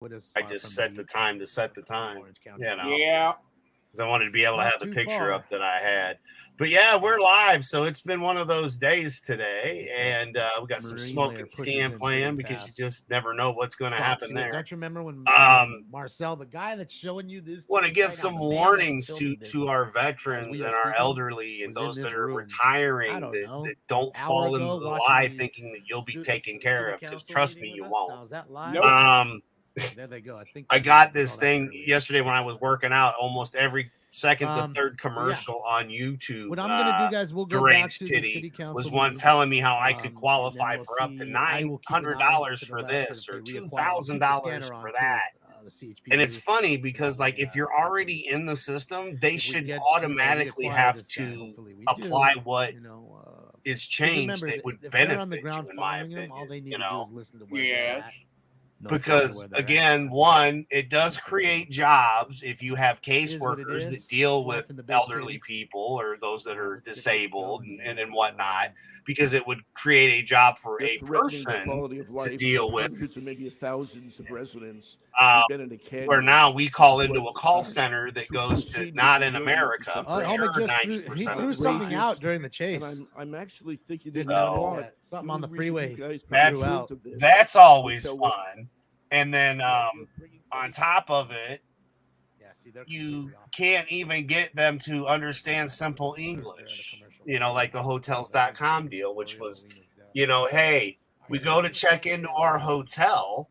I just set the time to set the time, Yeah. because I wanted to be able to Not have the too picture far. up that I had. But yeah, we're live, so it's been one of those days today, and we got some Marine smoke layer and pushes scan in playing really because you fast. just never know what's going to Sucks. happen You- there. Don't you remember when Marcel, the guy that's showing you this? Want to this give right now, some the man that's warnings filming this, to our as veterans we and are our speaking, elderly and was in those this that are room. I retiring don't that, know, that don't hour fall into ago the watching lie the thinking that you'll be stu- taken c- care city of, because council trust me, meeting you with us. won't. Now is that live? Nope. There they go. I think I they got saw this that thing earlier. yesterday when I was working out. Almost every second to third So yeah, commercial on YouTube, what I'm gonna do, guys, we'll go back deranged to the titty city council was one meeting, telling me how I could and then qualify we'll for up to see. I will keep an eye $900 to the for left this if or they reacquire. We'll keep the $2,000 scanner on for too with that. the CHP And it's booth, funny so because, that like, way, if you're already in the system, they if we should get to automatically reacquire have this guy, to hopefully we do. apply what is Because changed remember, that would if they're on benefit the ground you, in my following him, all opinion. they need You to do know, is listen to where they're at. Yes. Notify because where they're at. again, That's it. one, it does create jobs if you have It is what it caseworkers is. that deal with Life in the big elderly city. people or those that are Let's get this disabled going and here. whatnot, because it would create a job for They're a threatening the person quality of to life deal of with, hundreds or maybe thousands of residents uh, who've been in a where canyon. now we call into But a call center that to goes to proceed with not the in building America for infrastructure Homie sure just 90% he of threw the something time. out during the and chase. I'm actually thinking Didn't that notice So that. Something given on the the reason freeway you guys that's threw out. of this, that's always hotel was fun. And then on top of it, Yeah, see, they're you completely off. can't even get them to understand simple They're at a English, commercial. you know, like the That's hotels.com something deal, which Gloria was, Molina's dad. you know, hey, we go to check into our hotel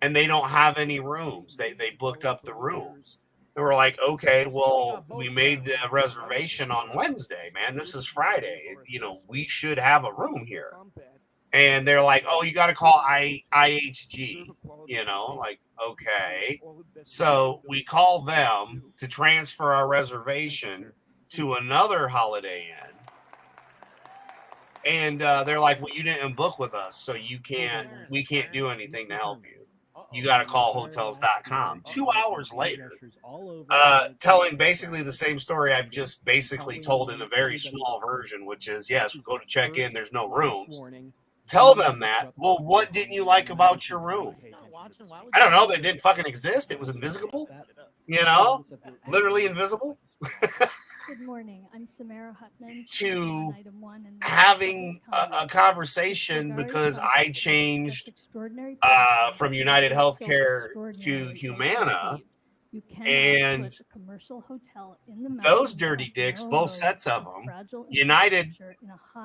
and they don't have any rooms. They booked up the rooms. And we're like, okay, well, we made the reservation on Wednesday, man. This is Friday. You know, we should have a room here. And they're like, oh, you got to call IHG, you know, like, okay. So we call them to transfer our reservation to another Holiday Inn. And they're like, well, you didn't book with us, so we can't do anything to help you. You got to call hotels.com. 2 hours later, telling basically the same story I've just basically told in a very small version, which is, yes, we go to check in, there's no rooms. Tell them that. Well, what didn't you like about your room? I don't know. They didn't fucking exist. It was invisible. You know, literally invisible. Good morning. I'm Samara Hutman. To Item 1 and having a conversation because I changed from United Healthcare to Humana, and those dirty dicks, both sets of them, United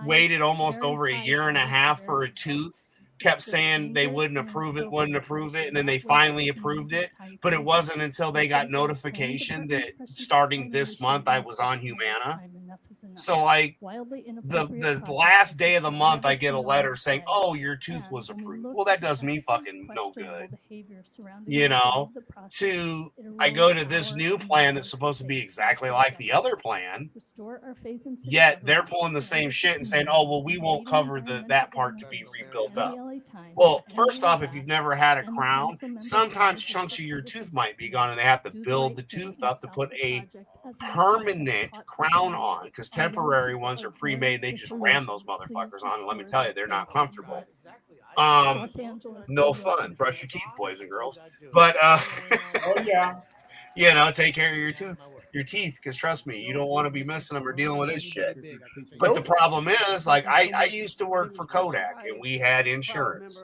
waited almost over a year and a half for a tooth, kept saying they wouldn't approve it, and then they finally approved it. But it wasn't until they got notification that starting this month I was on Humana. So, like, the last day of the month, I get a letter saying, oh, your tooth was approved. Well, that does me fucking no good. You know, I go to this new plan that's supposed to be exactly like the other plan, yet they're pulling the same shit and saying, oh, well, we won't cover that part to be rebuilt up. Well, first off, if you've never had a crown, sometimes chunks of your tooth might be gone and they have to build the tooth up to put a permanent crown on, because temporary ones are pre-made. They just ram those motherfuckers on, and let me tell you, they're not comfortable. No fun. Brush your teeth, boys and girls. But Oh yeah. you know, take care of your teeth, because trust me, you don't want to be missing them or dealing with this shit. But the problem is, like, I used to work for Kodak, and we had insurance.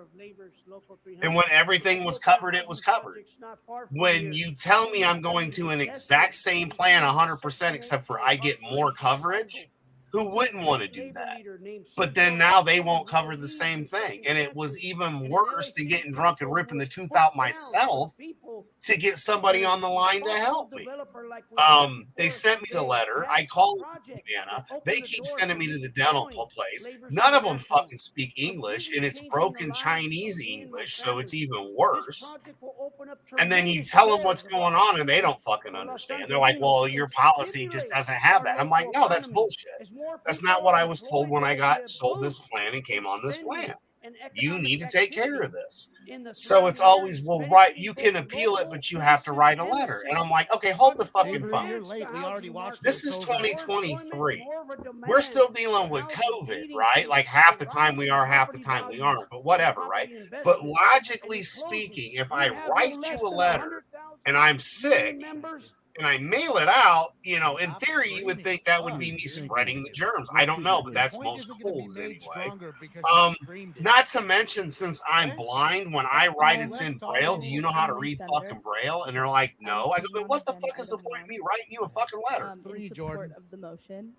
And when everything was covered, it was covered. When you tell me I'm going to an exact same plan 100%, except for I get more coverage, who wouldn't want to do that? But then now they won't cover the same thing. And it was even worse than getting drunk and ripping the tooth out myself to get somebody on the line to help me. They sent me the letter. I called Humana. They keep sending me to the dental place. None of them fucking speak English, and it's broken Chinese English, so it's even worse. And then you tell them what's going on, and they don't fucking understand. They're like, well, your policy just doesn't have that. I'm like, no, that's bullshit. That's not what I was told when I got sold this plan and came on this plan. You need to take care of this. So it's always, well, right, you can appeal it, but you have to write a letter. And I'm like, okay, hold the fucking Avery, phone. you're late. We already watched This your is program. 2023. We're still dealing with COVID, right? Like half the time we are, half the time we aren't, but whatever, right? But logically speaking, if I write you a letter and I'm sick and I mail it out, you know, in theory, you would think that would be me spreading the germs. I don't know, but that's most schools anyway. Not to mention, since I'm blind, when I write it's in Braille, do you know how to read fucking Braille? And they're like, no. I go, then what the fuck is the point of me writing you a fucking letter? In support of the motion.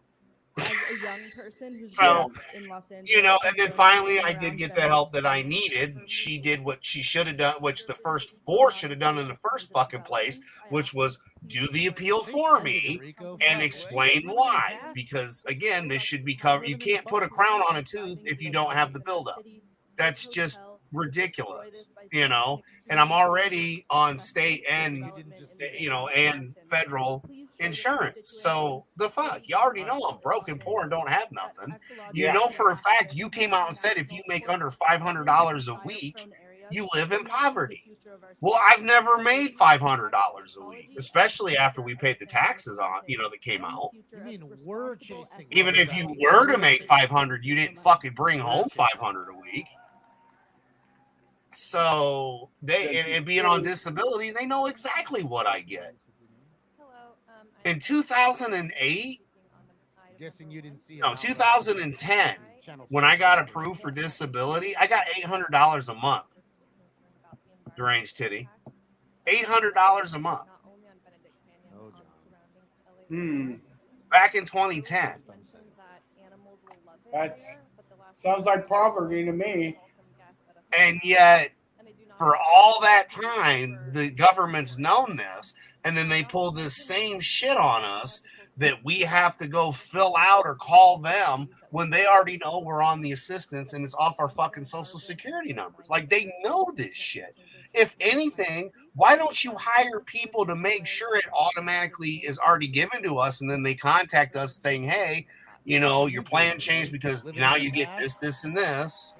As a young person who's So, in Los Angeles, you know, and then finally I did get the help that I needed. She did what she should have done, which the first four should have done in the first fucking place, which was do the appeal for me and explain why. Because again, this should be covered. You can't put a crown on a tooth if you don't have the buildup. That's just ridiculous, you know. And I'm already on state and, you know, and federal insurance. So the fuck, you already know I'm broke and poor and don't have nothing. You know for a fact, you came out and said if you make under $500 a week, you live in poverty. Well, I've never made $500 a week, especially after we paid the taxes on, you know, that came out. You mean we're chasing? Even if you were to make 500, you didn't fucking bring home 500 a week. So they and being on disability, they know exactly what I get. In 2008, Guessing you didn't see. no, 2010, when I got approved for disability, I got $800 a month. Deranged titty, $800 a month. Back in 2010. That's sounds like poverty to me. And yet, for all that time, the government's known this, and then they pull this same shit on us that we have to go fill out or call them when they already know we're on the assistance and it's off our fucking social security numbers. Like, they know this shit. If anything, why don't you hire people to make sure it automatically is already given to us, and then they contact us saying, hey, you know, your plan changed because now you get this, this, and this.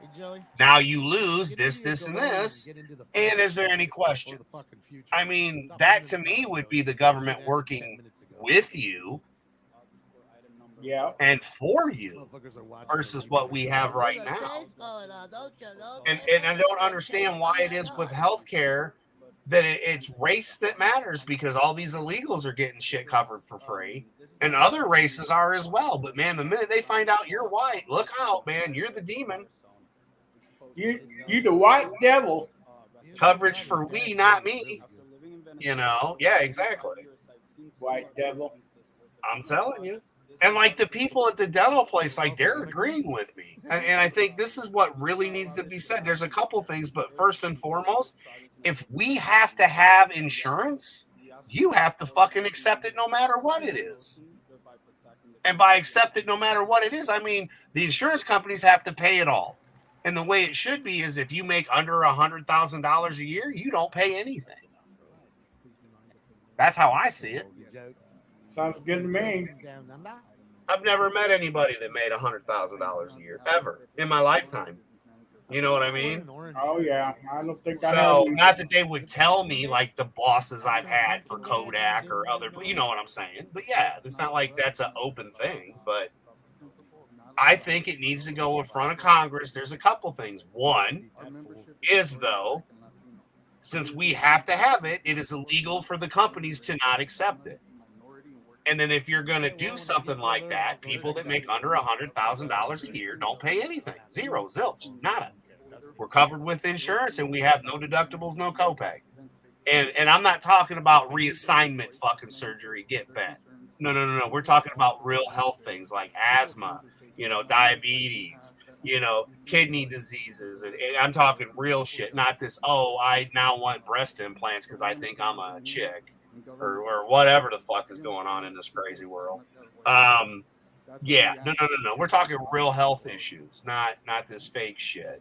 Now you lose this, this, and this. And is there any questions? I mean, that to me would be the government working with you and for you versus what we have right now. And I don't understand why it is with healthcare that it's race that matters, because all these illegals are getting shit covered for free. And other races are as well. But, man, the minute they find out you're white, look out, man. You're the demon. You the white devil. Coverage for we, not me. You know? Yeah, exactly. White devil. I'm telling you. And, like, the people at the dental place, like, they're agreeing with me. And I think this is what really needs to be said. There's a couple things, but first and foremost, if we have to have insurance, you have to fucking accept it no matter what it is. And by accept it no matter what it is, I mean the insurance companies have to pay it all. And the way it should be is if you make under $100,000 a year, you don't pay anything. That's how I see it. Sounds good to me. I've never met anybody that made $100,000 a year, ever, in my lifetime. You know what I mean? Oh, yeah. I don't think I So, have. not that they would tell me, like, the bosses I've had for Kodak or other, you know what I'm saying? But, yeah, it's not like that's an open thing. But I think it needs to go in front of Congress. There's a couple things. One is, though, since we have to have it, it is illegal for the companies to not accept it. And then if you're going to do something like that, people that make under $100,000 a year don't pay anything. Zero, zilch, nada. We're covered with insurance and we have no deductibles, no copay. And I'm not talking about reassignment fucking surgery, get bent. No. We're talking about real health things like asthma, you know, diabetes, you know, kidney diseases. And I'm talking real shit, not this, oh, I now want breast implants because I think I'm a chick. Or whatever the fuck is going on in this crazy world. Yeah, no. We're talking real health issues, not this fake shit.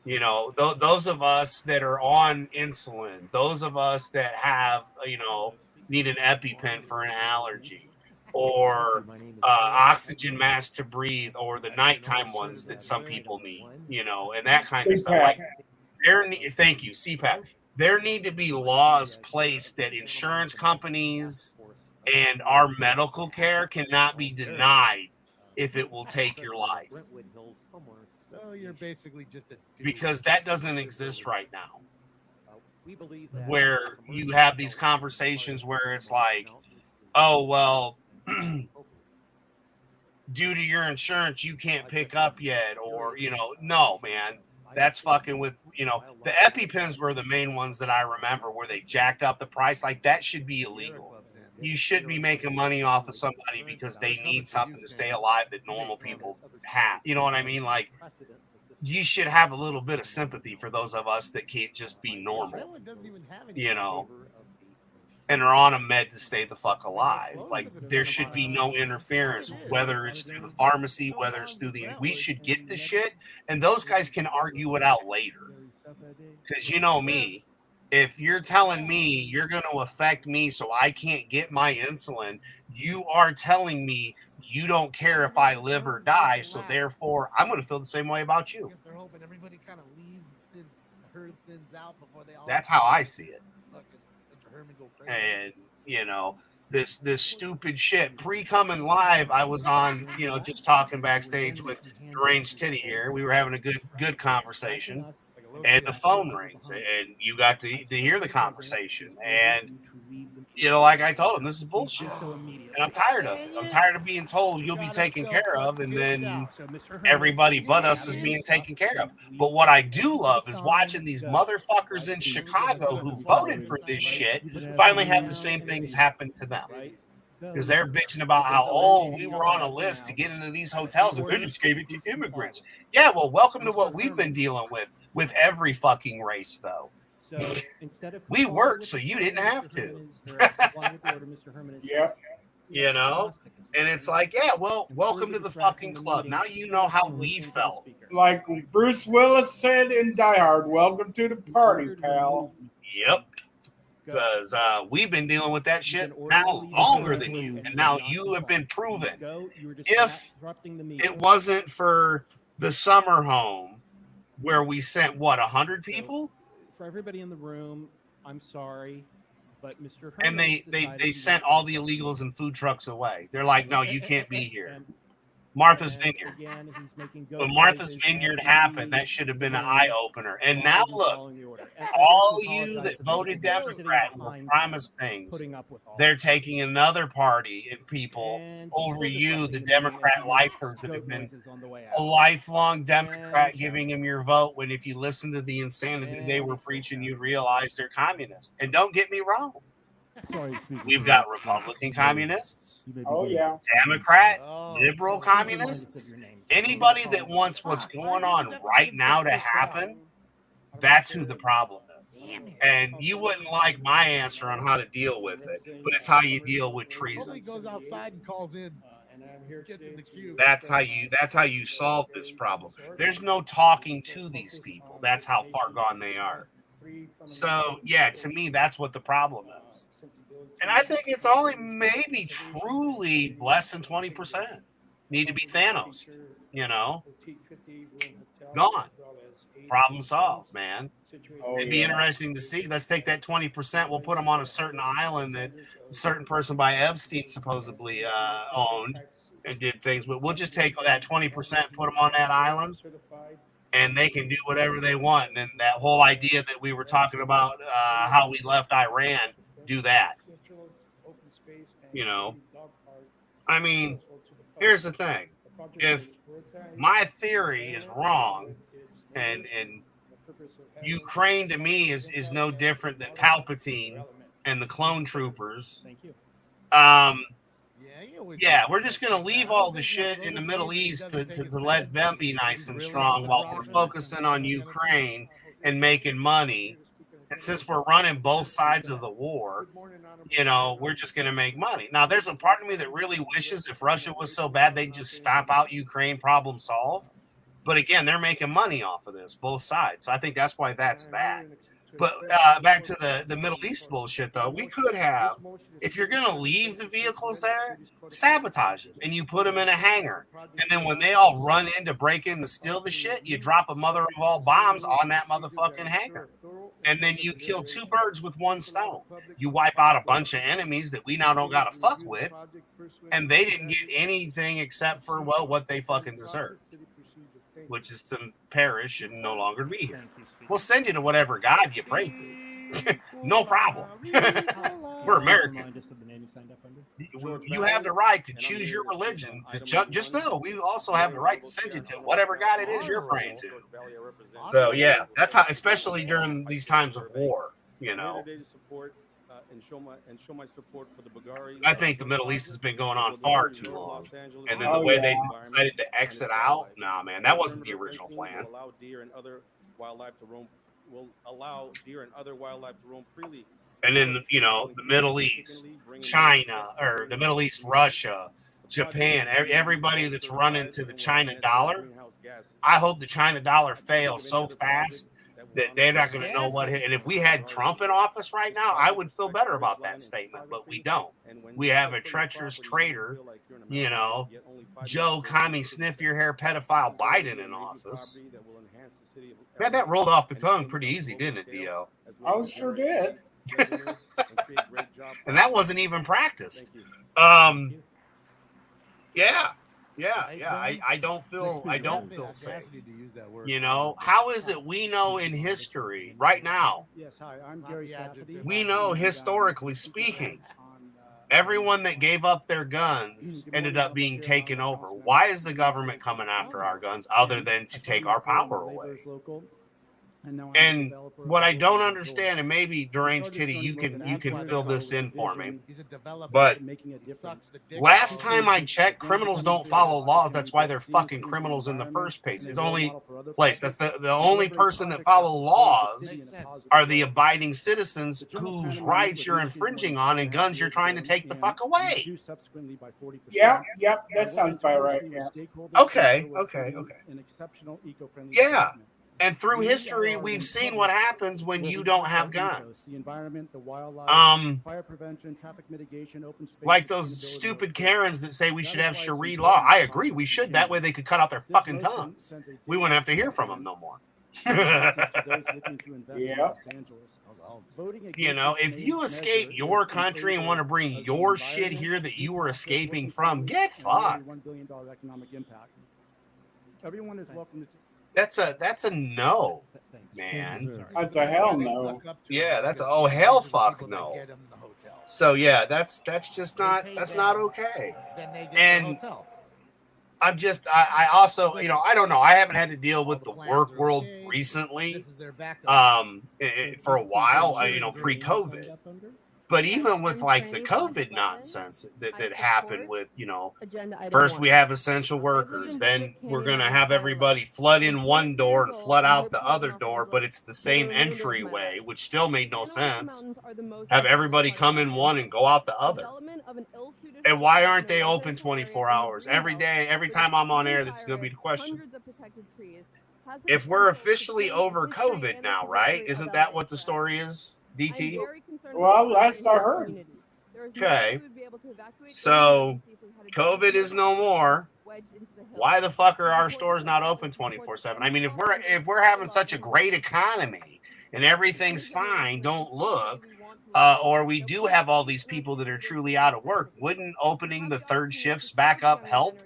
You know, those of us that are on insulin, those of us that have, you know, need an EpiPen for an allergy, or oxygen mask to breathe, or the nighttime ones that some people need, you know, and that kind of stuff. Like, Thank you, CPAP. There need to be laws placed that insurance companies and our medical care cannot be denied if it will take your life, So you're basically just a dude. because that doesn't exist right now. Where you have these conversations where it's like, oh, well, due to your insurance, you can't pick up yet, or, no, man, that's fucking with, the EpiPens were the main ones that I remember where they jacked up the price. Like, that should be illegal. You shouldn't be making money off of somebody because they need something to stay alive that normal people have. You know what I mean? Like, you should have a little bit of sympathy for those of us that can't just be normal, and are on a med to stay the fuck alive. Like, there should be no interference, whether it's through the pharmacy, whether it's through we should get the shit, and those guys can argue it out later. Because you know me, if you're telling me you're going to affect me so I can't get my insulin, you are telling me you don't care if I live or die, so therefore I'm going to feel the same way about you. They're hoping everybody kind of leaves, herd thins out before they all. That's how I see it. Look, Mr. Herman go crazy. And this stupid shit pre-coming live, I was on, just talking backstage with Deranged Titty here. We were having a good conversation, and the phone rings, and you got to hear the conversation. And like I told him, this is bullshit, and I'm tired of it. I'm tired of being told you'll be taken care of, and then everybody but us is being taken care of. But what I do love is watching these motherfuckers in Chicago who voted for this shit finally have the same things happen to them. Because they're bitching about how, we were on a list to get into these hotels and they just gave it to immigrants. Yeah, well, welcome to what we've been dealing with every fucking race, though. So instead of we worked, so you didn't have to. Yeah. And it's like, yeah, well, welcome to the fucking club. Now you know how we felt. Like Bruce Willis said in Die Hard, welcome to the party, pal. Yep. Because we've been dealing with that shit now longer than you. And now you have been proven. If it wasn't for the summer home where we sent, 100 people? For everybody in the room, I'm sorry, but Mr. And they sent all the illegals and food trucks away. They're like, no, you can't be here. Martha's Vineyard. When Martha's Vineyard happened, that should have been an eye-opener. And now look, all you that voted Democrat were promised things. They're taking another party and people over you, the Democrat lifers that have been a lifelong Democrat giving them your vote, when if you listen to the insanity they were preaching, you'd realize they're communists. And don't get me wrong. We've got Republican communists. Oh, yeah. Democrat, liberal communists. Anybody that wants what's going on right now to happen, that's who the problem is. And you wouldn't like my answer on how to deal with it, but it's how you deal with treason. He goes outside and calls in. Gets in the queue. That's how you solve this problem. There's no talking to these people. That's how far gone they are. So, yeah, to me, that's what the problem is. And I think it's only maybe truly less than 20% need to be Thanos, Gone. Problem solved, man. It'd be interesting to see. Let's take that 20%. We'll put them on a certain island that a certain person by Epstein supposedly owned and did things. But we'll just take that 20%, put them on that island, and they can do whatever they want. And that whole idea that we were talking about, how we left Iran, do that. I mean, here's the thing. If my theory is wrong, and Ukraine to me is no different than Palpatine and the clone troopers, yeah, we're just going to leave all the shit in the Middle East to let them be nice and strong while we're focusing on Ukraine and making money. And since we're running both sides of the war, we're just going to make money. Now, there's a part of me that really wishes if Russia was so bad, they'd just stomp out Ukraine, problem solved. But again, they're making money off of this, both sides. So I think that's why that's that. But back to the Middle East bullshit, though, we could have, if you're going to leave the vehicles there, sabotage it, and you put them in a hangar. And then when they all run in to break in to steal the shit, you drop a mother of all bombs on that motherfucking hangar. And then you kill two birds with one stone. You wipe out a bunch of enemies that we now don't got to fuck with, and they didn't get anything except for, well, what they fucking deserved, which is to perish and no longer be here. We'll send you to whatever God you pray to. No problem. We're Americans. You have the right to choose your religion. Just know we also have the right to send you to whatever God it is you're praying to. So yeah, that's how, especially during these times of war, you know. I think the Middle East has been going on far too long, and then the way they decided to exit out, nah, man, that wasn't the original plan. Will allow deer and other wildlife to roam freely. And then, you know, the Middle East, China, or the Middle East, Russia, Japan, everybody that's running to the China dollar. I hope the China dollar fails so fast that they're not going to know what hit. And if we had Trump in office right now, I would feel better about that statement, but we don't. We have a treacherous traitor, you know, Joe Commie Sniff Your Hair pedophile Biden in office. Man, that rolled off the tongue pretty easy, didn't it, Dio? Oh, sure did. And that wasn't even practiced. Yeah. I don't feel safe. You know, how is it we know in history right now? Yes, hi, I'm Gary Safety. We know historically speaking, everyone that gave up their guns ended up being taken over. Why is the government coming after our guns other than to take our power away? And what I don't understand, and maybe Deranged Kitty, you can fill this in for me. But last time I checked, criminals don't follow laws. That's why they're fucking criminals in the first place. It's only place. That's the only person that follow laws are the abiding citizens whose rights you're infringing on and guns you're trying to take the fuck away. Yeah, that sounds about right. Yeah. Okay. Yeah. And through history, we've seen what happens when you don't have guns. The environment, the wildlife, fire prevention, traffic mitigation, open space, like those stupid Karens that say we should have Sharia law. I agree, we should. That way they could cut out their fucking tongues. We wouldn't have to hear from them no more. Yeah. You know, if you escape your country and want to bring your shit here that you were escaping from, get fucked. $1 billion economic impact. Everyone is welcome to. That's a no, man. That's a hell no. Yeah, that's a hell fuck no. So yeah, that's just not okay. And I also, you know, I don't know. I haven't had to deal with the work world recently, for a while, you know, pre-COVID. But even with like the COVID nonsense that happened with, you know, first we have essential workers, then we're going to have everybody flood in one door and flood out the other door, but it's the same entryway, which still made no sense. Have everybody come in one and go out the other. And why aren't they open 24 hours? Every day, every time I'm on air, this is going to be the question. If we're officially over COVID now, right? Isn't that what the story is? DT? Well, last I heard. Okay. So COVID is no more. Why the fuck are our stores not open 24/7? I mean, if we're having such a great economy and everything's fine, don't look, or we do have all these people that are truly out of work, wouldn't opening the third shifts back up help?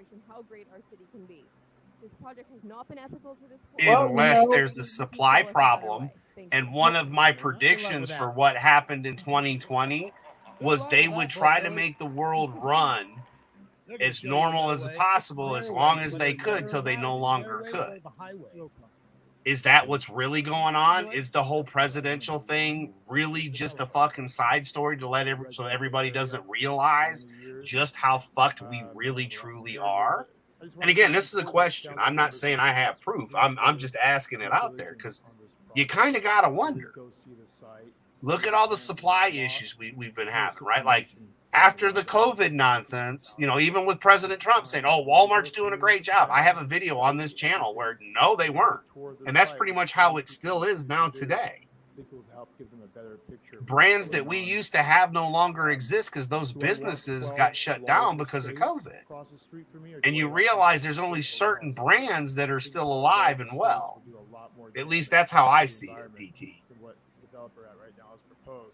Unless there's a supply problem. And one of my predictions for what happened in 2020 was they would try to make the world run as normal as possible as long as they could till they no longer could. Is that what's really going on? Is the whole presidential thing really just a fucking side story to so everybody doesn't realize just how fucked we really truly are? And again, this is a question. I'm not saying I have proof. I'm just asking it out there because you kind of got to wonder. Look at all the supply issues we've been having, right? Like after the COVID nonsense, you know, even with President Trump saying, oh, Walmart's doing a great job. I have a video on this channel where no, they weren't. And that's pretty much how it still is now today. think it would help give them a better picture. of brands what's that we going on. used to have no longer exist because those Do I want businesses 12 got shut down large because of space COVID. across the street for me, or And do you I want realize them there's to only go certain across? brands that I are think still large alive and space well. would do a lot more At least damage that's how to I the see it, environment DT. than what the developer at right now has proposed.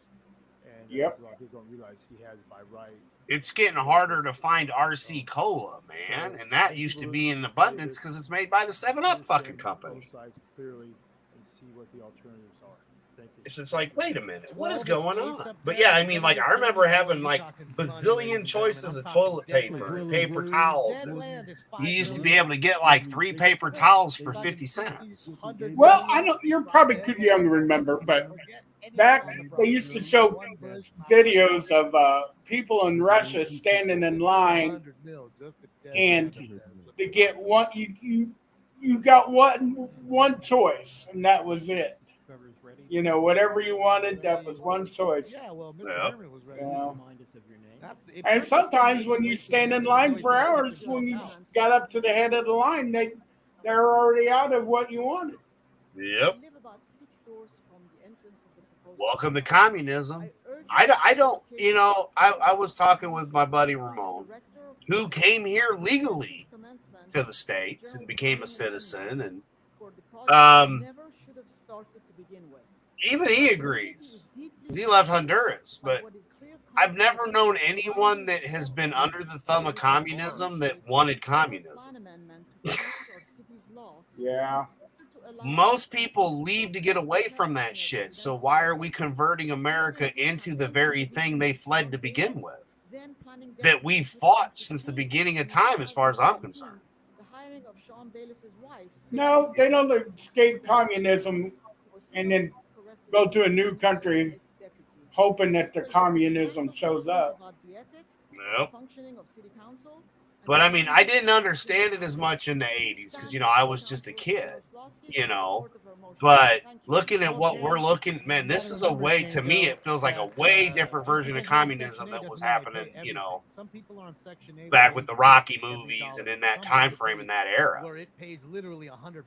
And Yep. a lot of people don't realize he has by right. It's getting harder to find RC Cola, man. And that used to be in abundance because it's made by the 7-Up fucking company. Both sides clearly and see what the alternatives are. Thank you. It's just like, wait a minute, what is 12 going estates on? up But there, yeah, I and mean, then like, you're I remember talking- having you're like talking money, ladies bazillion and choices gentlemen. of I'm talking toilet deadly. paper, paper towels. Dead And land is you used to be $5 able to get like 3 paper towels for 50 cents. Well, I don't. You're probably too young to remember, but back they used to show videos of people in Russia standing in line and to get one. You got one choice, and that was it. Whoever's ready. You know, whatever you wanted, that was one choice. Yeah, well, Mr. Yeah. Herman was ready. Yeah. Remind us of your name. And sometimes when you stand in line for hours, when you got up to the head of the line, they're already out of what you wanted. Yep. Welcome to communism. I don't, you know, I was talking with my buddy Ramon, who came here legally to the States and became a citizen. And even he agrees. He left Honduras, but I've never known anyone that has been under the thumb of communism that wanted communism. Yeah. Most people leave to get away from that shit. So why are we converting America into the very thing they fled to begin with? That we fought since the beginning of time, as far as I'm concerned. No, they don't escape communism and then go to a new country hoping that the communism shows up. Nope. But I mean, I didn't understand it as much in the 80s because, you know, I was just a kid, you know. But looking at what we're looking, man, this is a way, to me, it feels like a way different version of communism that was happening, you know, back with the Rocky movies and in that time frame, in that era. Where it pays literally $100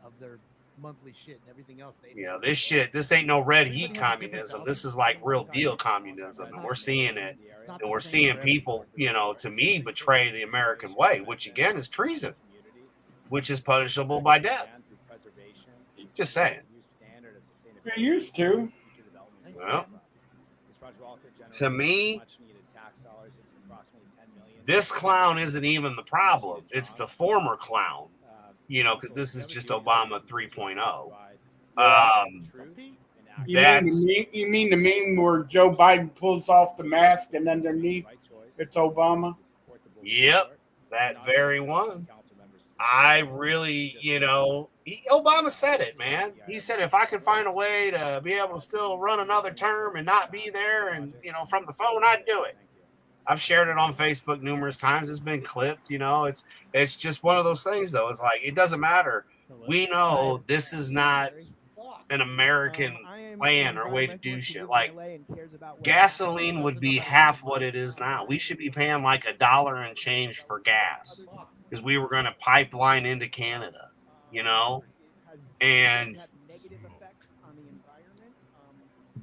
of their monthly shit and everything else. You know, this ain't no red heat communism. This is like real deal communism. And we're seeing it. And we're seeing people, you know, to me, betray the American way, which again is treason, which is punishable by death. Just saying. They used to. Well, to me, this clown isn't even the problem. It's the former clown, you know, because this is just Obama 3.0. You mean the meme where Joe Biden pulls off the mask and underneath it's Obama? Yep, that very one. I really, you know, Obama said it, man. He said, if I could find a way to be able to still run another term and not be there and, you know, from the phone, I'd do it. I've shared it on Facebook numerous times. It's been clipped, you know. It's just one of those things, though. It's like, it doesn't matter. We know this is not an American plan or way to do shit. Like, gasoline would be half what it is now. We should be paying like $1 and change for gas because we were going to pipeline into Canada, you know? And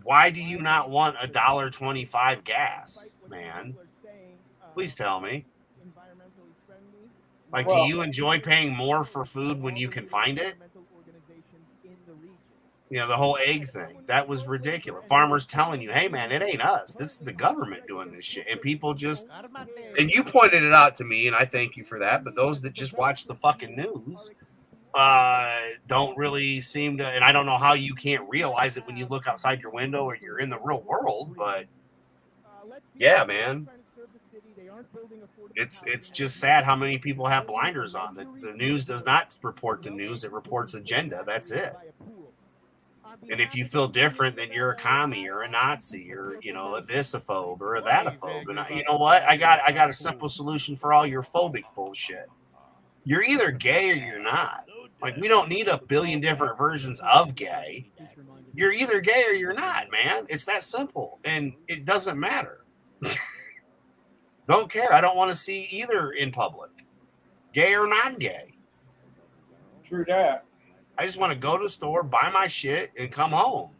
why do you not want $1.25 gas, man? Please tell me. Like, do you enjoy paying more for food when you can find it? You know, the whole egg thing, that was ridiculous. Farmers telling you, hey, man, it ain't us. This is the government doing this shit. And people just, and you pointed it out to me, and I thank you for that. But those that just watch the fucking news don't really seem to, and I don't know how you can't realize it when you look outside your window or you're in the real world. But yeah, man, it's just sad how many people have blinders on. The news does not report the news. It reports agenda. That's it. And if you feel different, then you're a commie or a Nazi or, you know, a thisophobe or a thatophobe. And you know what? I got a simple solution for all your phobic bullshit. You're either gay or you're not. Like, we don't need a billion different versions of gay. You're either gay or you're not, man. It's that simple. And it doesn't matter. Don't care. I don't want to see either in public. Gay or not gay. True that. I just want to go to the store, buy my shit, and come home.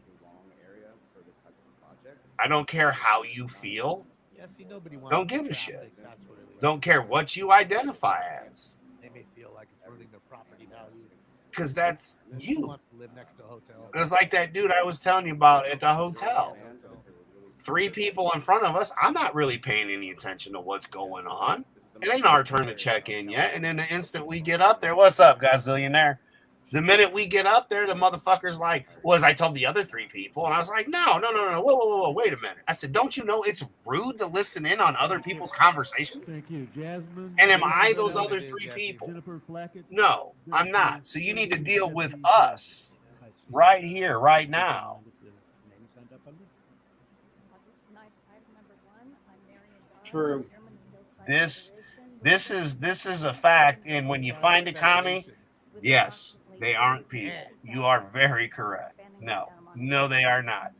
I don't care how you feel. Yeah, see, nobody wants Don't to give a traffic, shit. that's what it is. Don't care what you identify as, They may feel like it's ruining their property value. because that's Who you. wants to live next to a hotel? It's like that dude I was telling you about at the hotel. 3 people in front of us. I'm not really paying any attention to what's going on. It ain't our turn to check in yet. And then the instant we get up there, what's up, gazillionaire? The minute we get up there, the motherfucker's like, as I told the other 3 people. And I was like, no. Whoa, wait a minute. I said, don't you know it's rude to listen in on other people's conversations? Thank you, Jasmine. And am I those other 3 people? Jennifer Flackett. No, I'm not. So you need to deal with us right here, right now. True. This is a fact. And when you find a commie, yes, they aren't people. You are very correct. No, they are not.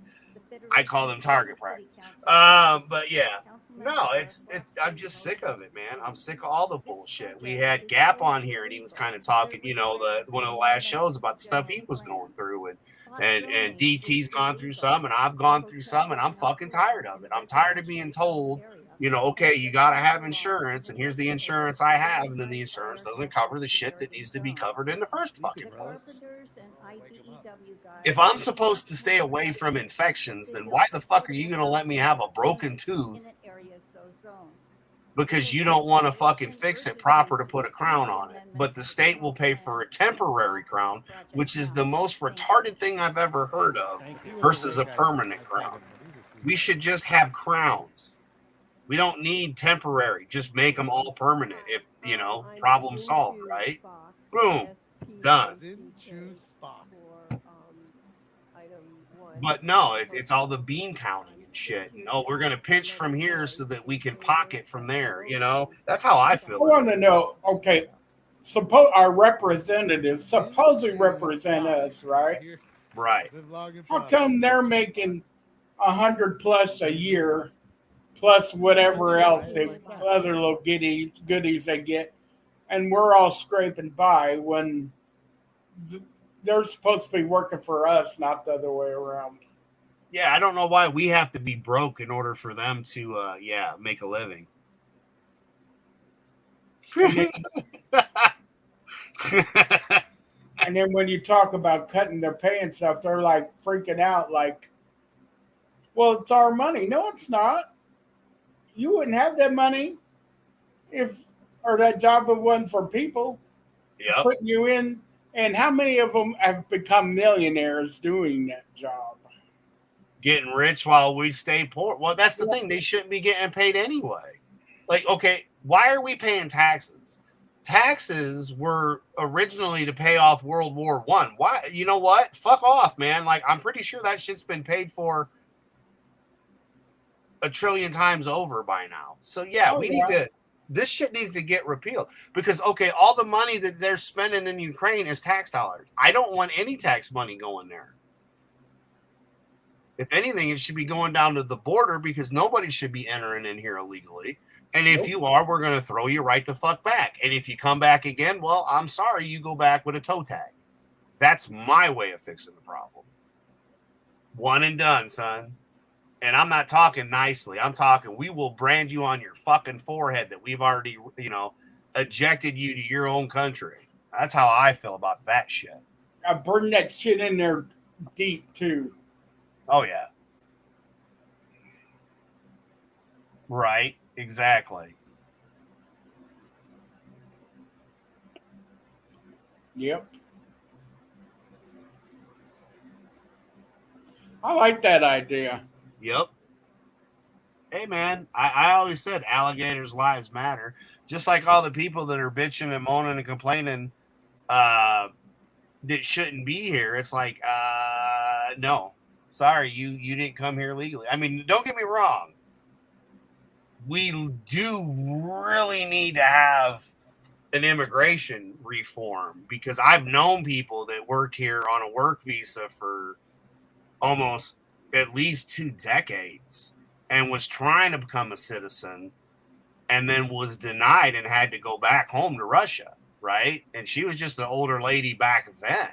I call them target practice. But yeah, no, it's. I'm just sick of it, man. I'm sick of all the bullshit. We had Gap on here, and he was kind of talking, one of the last shows about the stuff he was going through, and DT's gone through some, and I've gone through some, and I'm fucking tired of it. I'm tired of being told, okay, you got to have insurance, and here's the insurance I have, and then the insurance doesn't cover the shit that needs to be covered in the first fucking place. If I'm supposed to stay away from infections, then why the fuck are you going to let me have a broken tooth because you don't want to fucking fix it proper to put a crown on it? But the state will pay for a temporary crown, which is the most retarded thing I've ever heard of, versus a permanent crown. We should just have crowns. We don't need temporary. Just make them all permanent. If, problem solved, right? Boom. Done. But no, it's all the bean counting and shit. We're going to pinch from here so that we can pocket from there. That's how I feel. I want to know, okay, suppose our representatives supposedly represent us, right? Right. How come they're making 100+ a year, plus whatever else other little goodies they get, and we're all scraping by when they're supposed to be working for us, not the other way around? Yeah, I don't know why we have to be broke in order for them to, make a living. And then when you talk about cutting their pay and stuff, they're like freaking out, like, well, it's our money. No, it's not. You wouldn't have that money or that job wasn't for people putting you in. And how many of them have become millionaires doing that job? Getting rich while we stay poor. Well, that's the thing. They shouldn't be getting paid anyway. Like, okay, why are we paying taxes? Taxes were originally to pay off World War I. Why? You know what? Fuck off, man. Like, I'm pretty sure that shit's been paid for 1 trillion times over by now. So yeah, this shit needs to get repealed because, okay, all the money that they're spending in Ukraine is tax dollars. I don't want any tax money going there. If anything, it should be going down to the border because nobody should be entering in here illegally. And if you are, we're going to throw you right the fuck back. And if you come back again, well, I'm sorry, you go back with a toe tag. That's my way of fixing the problem. One and done, son. And I'm not talking nicely. I'm talking, we will brand you on your fucking forehead that we've already, ejected you to your own country. That's how I feel about that shit. I burn that shit in there deep, too. Oh, yeah. Right. Exactly. Yep. I like that idea. Yep. Hey, man, I always said alligators' lives matter. Just like all the people that are bitching and moaning and complaining that shouldn't be here. It's like, no. Sorry, you didn't come here legally. I mean, don't get me wrong. We do really need to have an immigration reform because I've known people that worked here on a work visa for almost at least 2 decades and was trying to become a citizen and then was denied and had to go back home to Russia, right? And she was just an older lady back then.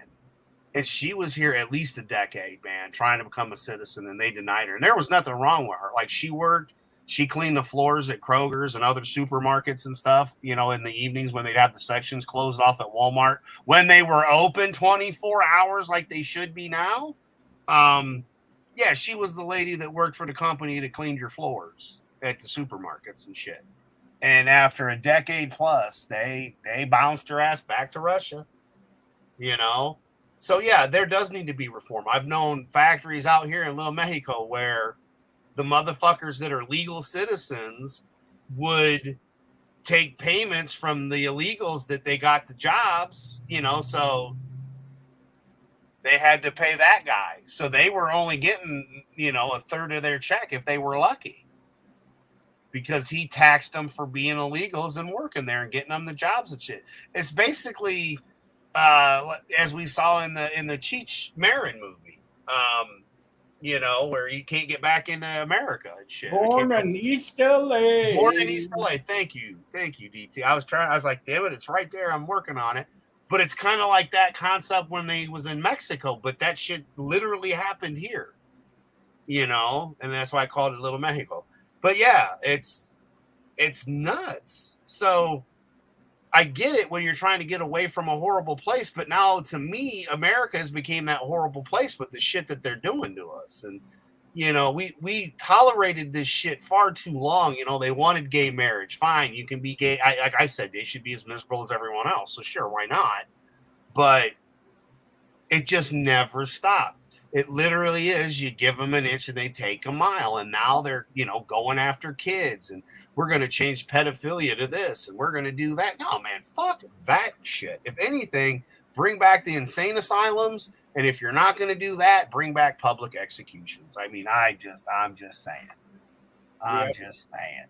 And she was here at least a decade, man, trying to become a citizen, and they denied her. And there was nothing wrong with her. Like, she cleaned the floors at Kroger's and other supermarkets and stuff, in the evenings when they'd have the sections closed off at Walmart, when they were open 24 hours like they should be now. Yeah, she was the lady that worked for the company that cleaned your floors at the supermarkets and shit. And after a decade plus, they bounced her ass back to Russia, So, yeah, there does need to be reform. I've known factories out here in Little Mexico where the motherfuckers that are legal citizens would take payments from the illegals that they got the jobs, so they had to pay that guy. So they were only getting, a third of their check if they were lucky, because he taxed them for being illegals and working there and getting them the jobs and shit. It's basically, as we saw in the Cheech Marin movie, where you can't get back into America and shit. Born in East LA. Born in East LA. Thank you, DT. I was like, damn it, it's right there. I'm working on it. But it's kind of like that concept when they was in Mexico, but that shit literally happened here, and that's why I called it Little Mexico. But yeah, it's nuts. So I get it when you're trying to get away from a horrible place, but now to me, America has become that horrible place with the shit that they're doing to us. And, we tolerated this shit far too long. They wanted gay marriage. Fine, you can be gay. Like I said, they should be as miserable as everyone else. So sure, why not? But it just never stopped. It literally is, you give them an inch and they take a mile. And now they're, going after kids, and we're going to change pedophilia to this, and we're going to do that. No, man, fuck that shit. If anything, bring back the insane asylums. And if you're not going to do that, bring back public executions. I mean, I'm just saying. Just saying.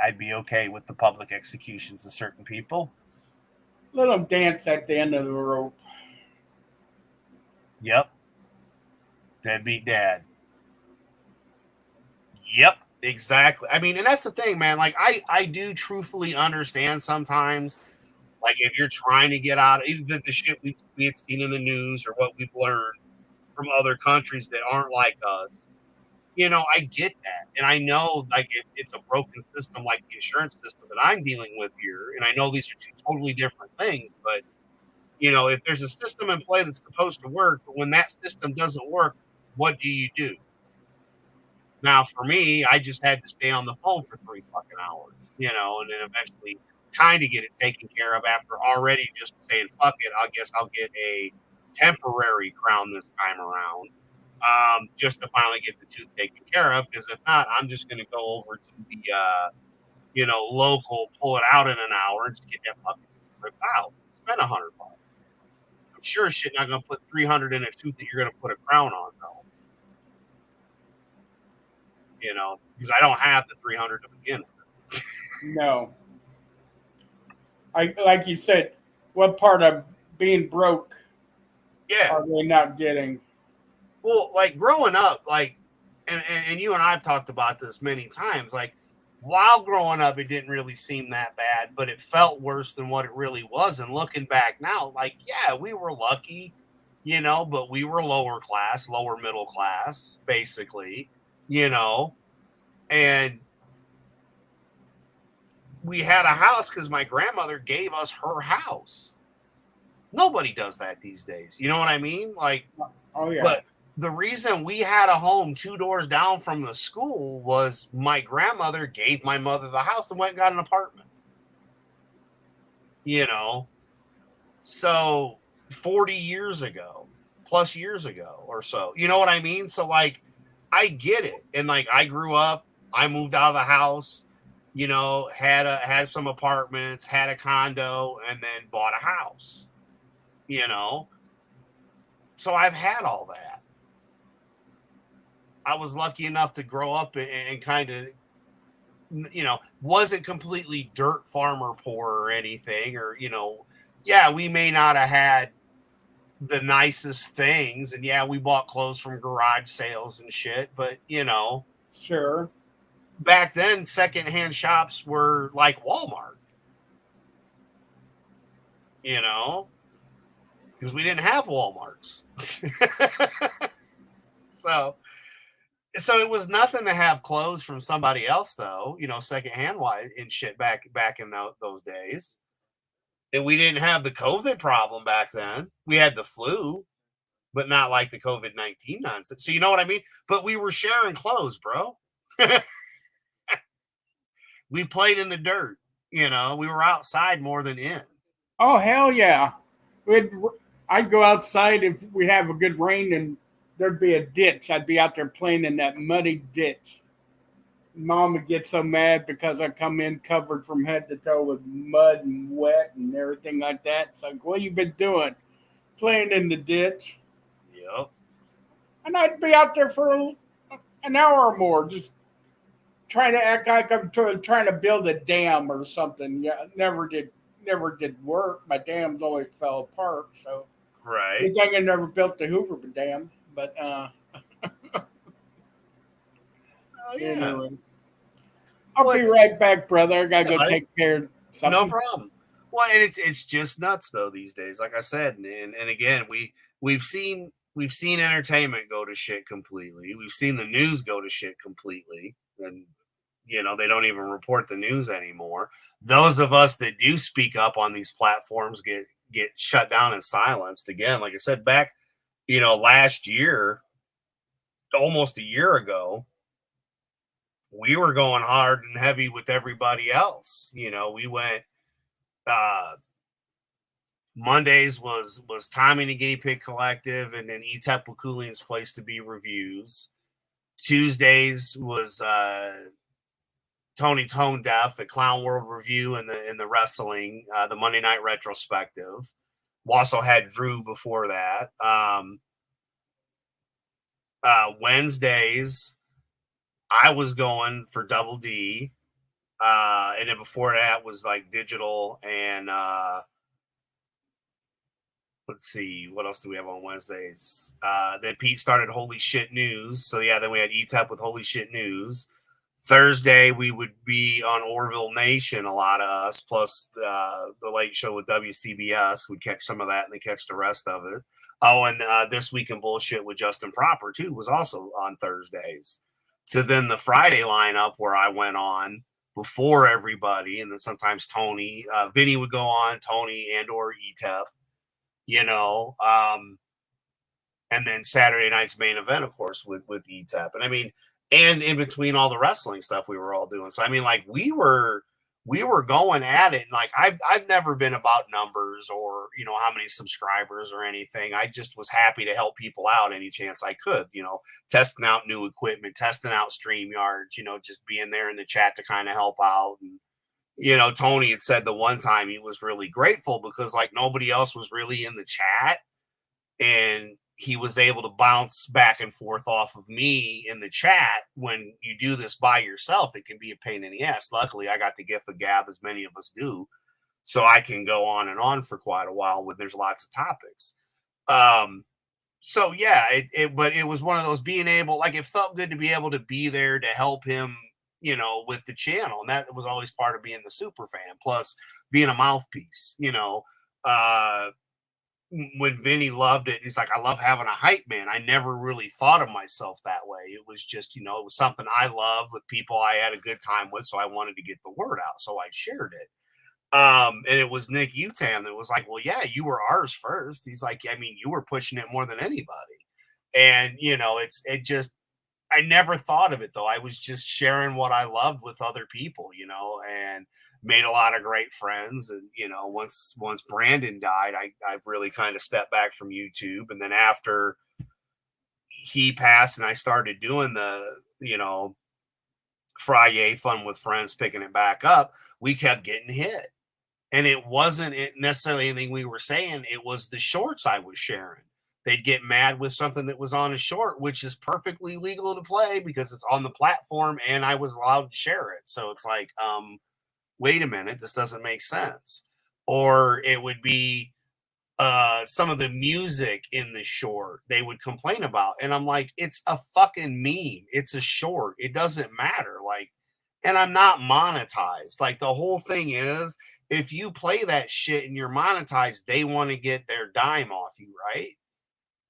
I'd be okay with the public executions of certain people. Let them dance at the end of the rope. Yep. Deadbeat dad. Yep, exactly. I mean, and that's the thing, man. Like, I do truthfully understand sometimes, like, if you're trying to get out of even the shit we had seen in the news or what we've learned from other countries that aren't like us, I get that. And I know, like, it's a broken system like the insurance system that I'm dealing with here. And I know these are two totally different things, but, if there's a system in play that's supposed to work, but when that system doesn't work, what do you do? Now, for me, I just had to stay on the phone for 3 fucking hours, and then eventually kind of get it taken care of after already just saying, fuck it, I guess I'll get a temporary crown this time around, just to finally get the tooth taken care of. Because if not, I'm just going to go over to the, local, pull it out in an hour and just get that fucking tooth ripped out. Spend $100. I'm sure as shit not going to put 300 in a tooth that you're going to put a crown on, though. Because I don't have the 300 to begin with. No. Like you said, what part of being broke are they not getting? Well, like, growing up, like, and you and I have talked about this many times, like, while growing up, it didn't really seem that bad, but it felt worse than what it really was. And looking back now, like, yeah, we were lucky, but we were lower class, lower middle class, basically, and we had a house because my grandmother gave us her house. Nobody does that these days. You know what I mean? Like, oh yeah. But the reason we had a home 2 doors down from the school was my grandmother gave my mother the house and went and got an apartment. So 40 years ago, plus years ago or so. You know what I mean? So, like, I get it. And, like, I grew up, I moved out of the house, had some apartments, had a condo, and then bought a house, So I've had all that. I was lucky enough to grow up and kind of, wasn't completely dirt farmer poor or anything, or, yeah, we may not have had the nicest things, and yeah, we bought clothes from garage sales and shit, but, Sure. Back then, secondhand shops were like Walmart, because we didn't have Walmarts. So it was nothing to have clothes from somebody else, though, secondhand wise and shit back in those days. And we didn't have the COVID problem back then. We had the flu, but not like the COVID-19 nonsense. So you know what I mean? But we were sharing clothes, bro. We played in the dirt. We were outside more than in. Oh, hell yeah. I'd go outside if we have a good rain and there'd be a ditch. I'd be out there playing in that muddy ditch. Mom would get so mad because I come in covered from head to toe with mud and wet and everything like that. It's like, what you been doing? Playing in the ditch. Yep. And I'd be out there for an hour or more, just trying to act like I'm trying to build a dam or something. Yeah, never did work. My dams always fell apart. So right. good thing I never built the Hoover Dam. But oh yeah. Anyway. I'll be right back, brother. I gotta go take care of something. No problem. Well, and it's just nuts though these days. Like I said, and again, we've seen entertainment go to shit completely. We've seen the news go to shit completely, and they don't even report the news anymore. Those of us that do speak up on these platforms get shut down and silenced again. Like I said, back last year, almost a year ago, we were going hard and heavy with everybody else. We went Mondays was Tommy and the Guinea Pig Collective, and then Etep Wakulian's Place to Be reviews. Tuesdays was Tony Tone Deaf at Clown World Review and the wrestling, the Monday Night Retrospective. We also had Drew before that. Wednesdays, I was going for Double D. And then before that was like Digital and let's see, what else do we have on Wednesdays? Then Pete started Holy Shit News. So yeah, then we had ETEP with Holy Shit News. Thursday, we would be on Orville Nation, a lot of us, plus the late show with WCBS. We'd catch some of that and then catch the rest of it. Oh, and This Week in Bullshit with Justin Proper, too, was also on Thursdays. So then the Friday lineup where I went on before everybody, and then sometimes Tony, Vinny would go on, Tony and or ETEP, and then Saturday night's main event, of course, with ETEP. And I mean, and in between all the wrestling stuff we were all doing. So, I mean, like we were going at it. And like, I've never been about numbers or, how many subscribers or anything. I just was happy to help people out any chance I could, testing out new equipment, testing out StreamYard, just being there in the chat to kind of help out. And, Tony had said the one time he was really grateful because like nobody else was really in the chat. And he was able to bounce back and forth off of me in the chat. When you do this by yourself, it can be a pain in the ass. Luckily, I got the gift of gab, as many of us do, so I can go on and on for quite a while when there's lots of topics. So yeah, but it was one of those being able, like, it felt good to be able to be there to help him, with the channel. And that was always part of being the super fan, plus being a mouthpiece, when Vinny loved it, he's like, I love having a hype man. I never really thought of myself that way. It was just, it was something I loved with people I had a good time with. So I wanted to get the word out. So I shared it. And it was Nick Utam that was like, well, yeah, you were ours first. He's like, I mean, you were pushing it more than anybody. And, I never thought of it though. I was just sharing what I loved with other people, and made a lot of great friends. And, once Brandon died, I really kind of stepped back from YouTube. And then after he passed and I started doing the, Friday Fun with Friends, picking it back up, we kept getting hit. And it wasn't necessarily anything we were saying. It was the shorts I was sharing. They'd get mad with something that was on a short, which is perfectly legal to play because it's on the platform and I was allowed to share it. So it's like, wait a minute, this doesn't make sense. Or it would be some of the music in the short they would complain about. And I'm like, it's a fucking meme. It's a short. It doesn't matter. Like, and I'm not monetized. Like, the whole thing is if you play that shit and you're monetized, they want to get their dime off you, right?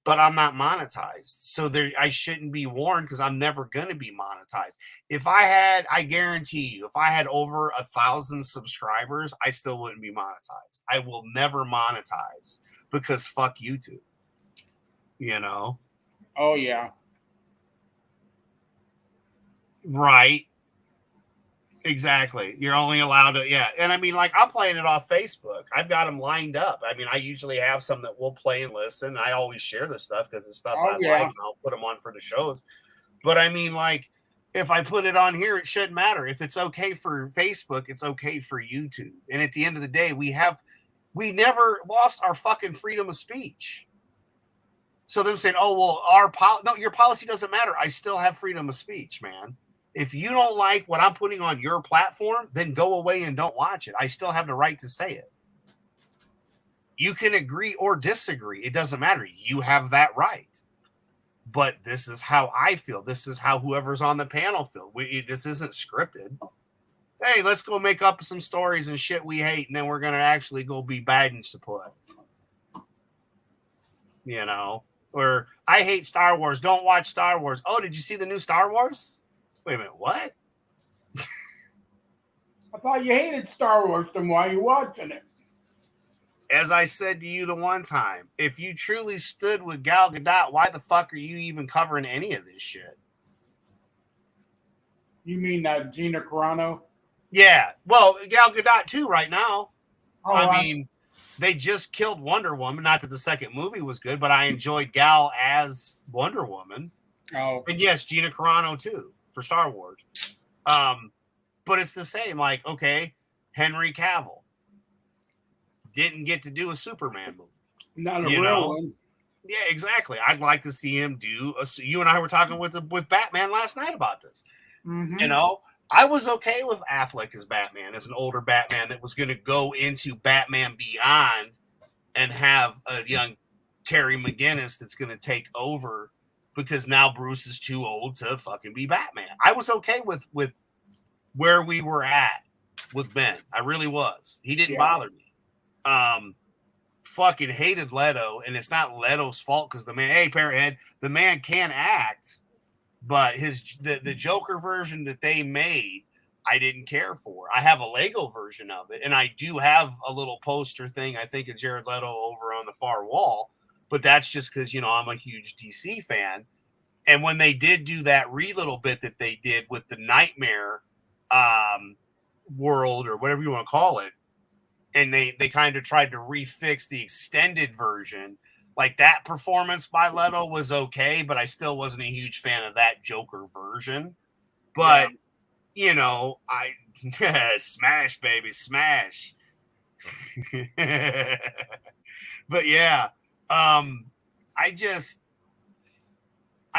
But I'm not monetized. So I shouldn't be warned because I'm never going to be monetized. I guarantee you, if I had over 1,000 subscribers, I still wouldn't be monetized. I will never monetize because fuck YouTube. You know? Oh, yeah. Right. Exactly. You're only allowed to, yeah. And I mean, like, I'm playing it off Facebook. I've got them lined up. I mean, I usually have some that we'll play and listen. I always share this stuff because it's stuff I like, and I'll put them on for the shows. But I mean, like, if I put it on here, it shouldn't matter. If it's okay for Facebook, it's okay for YouTube. And at the end of the day, we never lost our fucking freedom of speech. So them saying, oh, well, no, your policy doesn't matter. I still have freedom of speech, man. If you don't like what I'm putting on your platform, then go away and don't watch it. I still have the right to say it. You can agree or disagree. It doesn't matter. You have that right. But this is how I feel. This is how whoever's on the panel feels. This isn't scripted. Hey, let's go make up some stories and shit we hate, and then we're going to actually go be bad and support. You know? Or, I hate Star Wars. Don't watch Star Wars. Oh, did you see the new Star Wars? Wait a minute, what? I thought you hated Star Wars, then why are you watching it? As I said to you the one time, if you truly stood with Gal Gadot, why the fuck are you even covering any of this shit? You mean Gina Carano? Yeah, well, Gal Gadot too right now. Oh, I mean, they just killed Wonder Woman. Not that the second movie was good, but I enjoyed Gal as Wonder Woman. Oh. And yes, Gina Carano too. For Star Wars. But it's the same. Like, okay, Henry Cavill didn't get to do a Superman movie. Not a real one. Yeah, exactly. I'd like to see him do you and I were talking with Batman last night about this. Mm-hmm. You know, I was okay with Affleck as Batman, as an older Batman that was going to go into Batman Beyond and have a young Terry McGinnis that's going to take over because now Bruce is too old to fucking be Batman. I was okay with where we were at with Ben. I really was. He didn't bother me. Fucking hated Leto, and it's not Leto's fault because the man, hey, Parrothead, the man can act, but the Joker version that they made, I didn't care for. I have a Lego version of it, and I do have a little poster thing, I think, of Jared Leto over on the far wall. But that's just because, you know, I'm a huge DC fan. And when they did do that little bit that they did with the Nightmare world or whatever you want to call it, and they kind of tried to refix the extended version, like that performance by Leto was okay, but I still wasn't a huge fan of that Joker version. But, you know, I smash, baby, smash. But yeah. I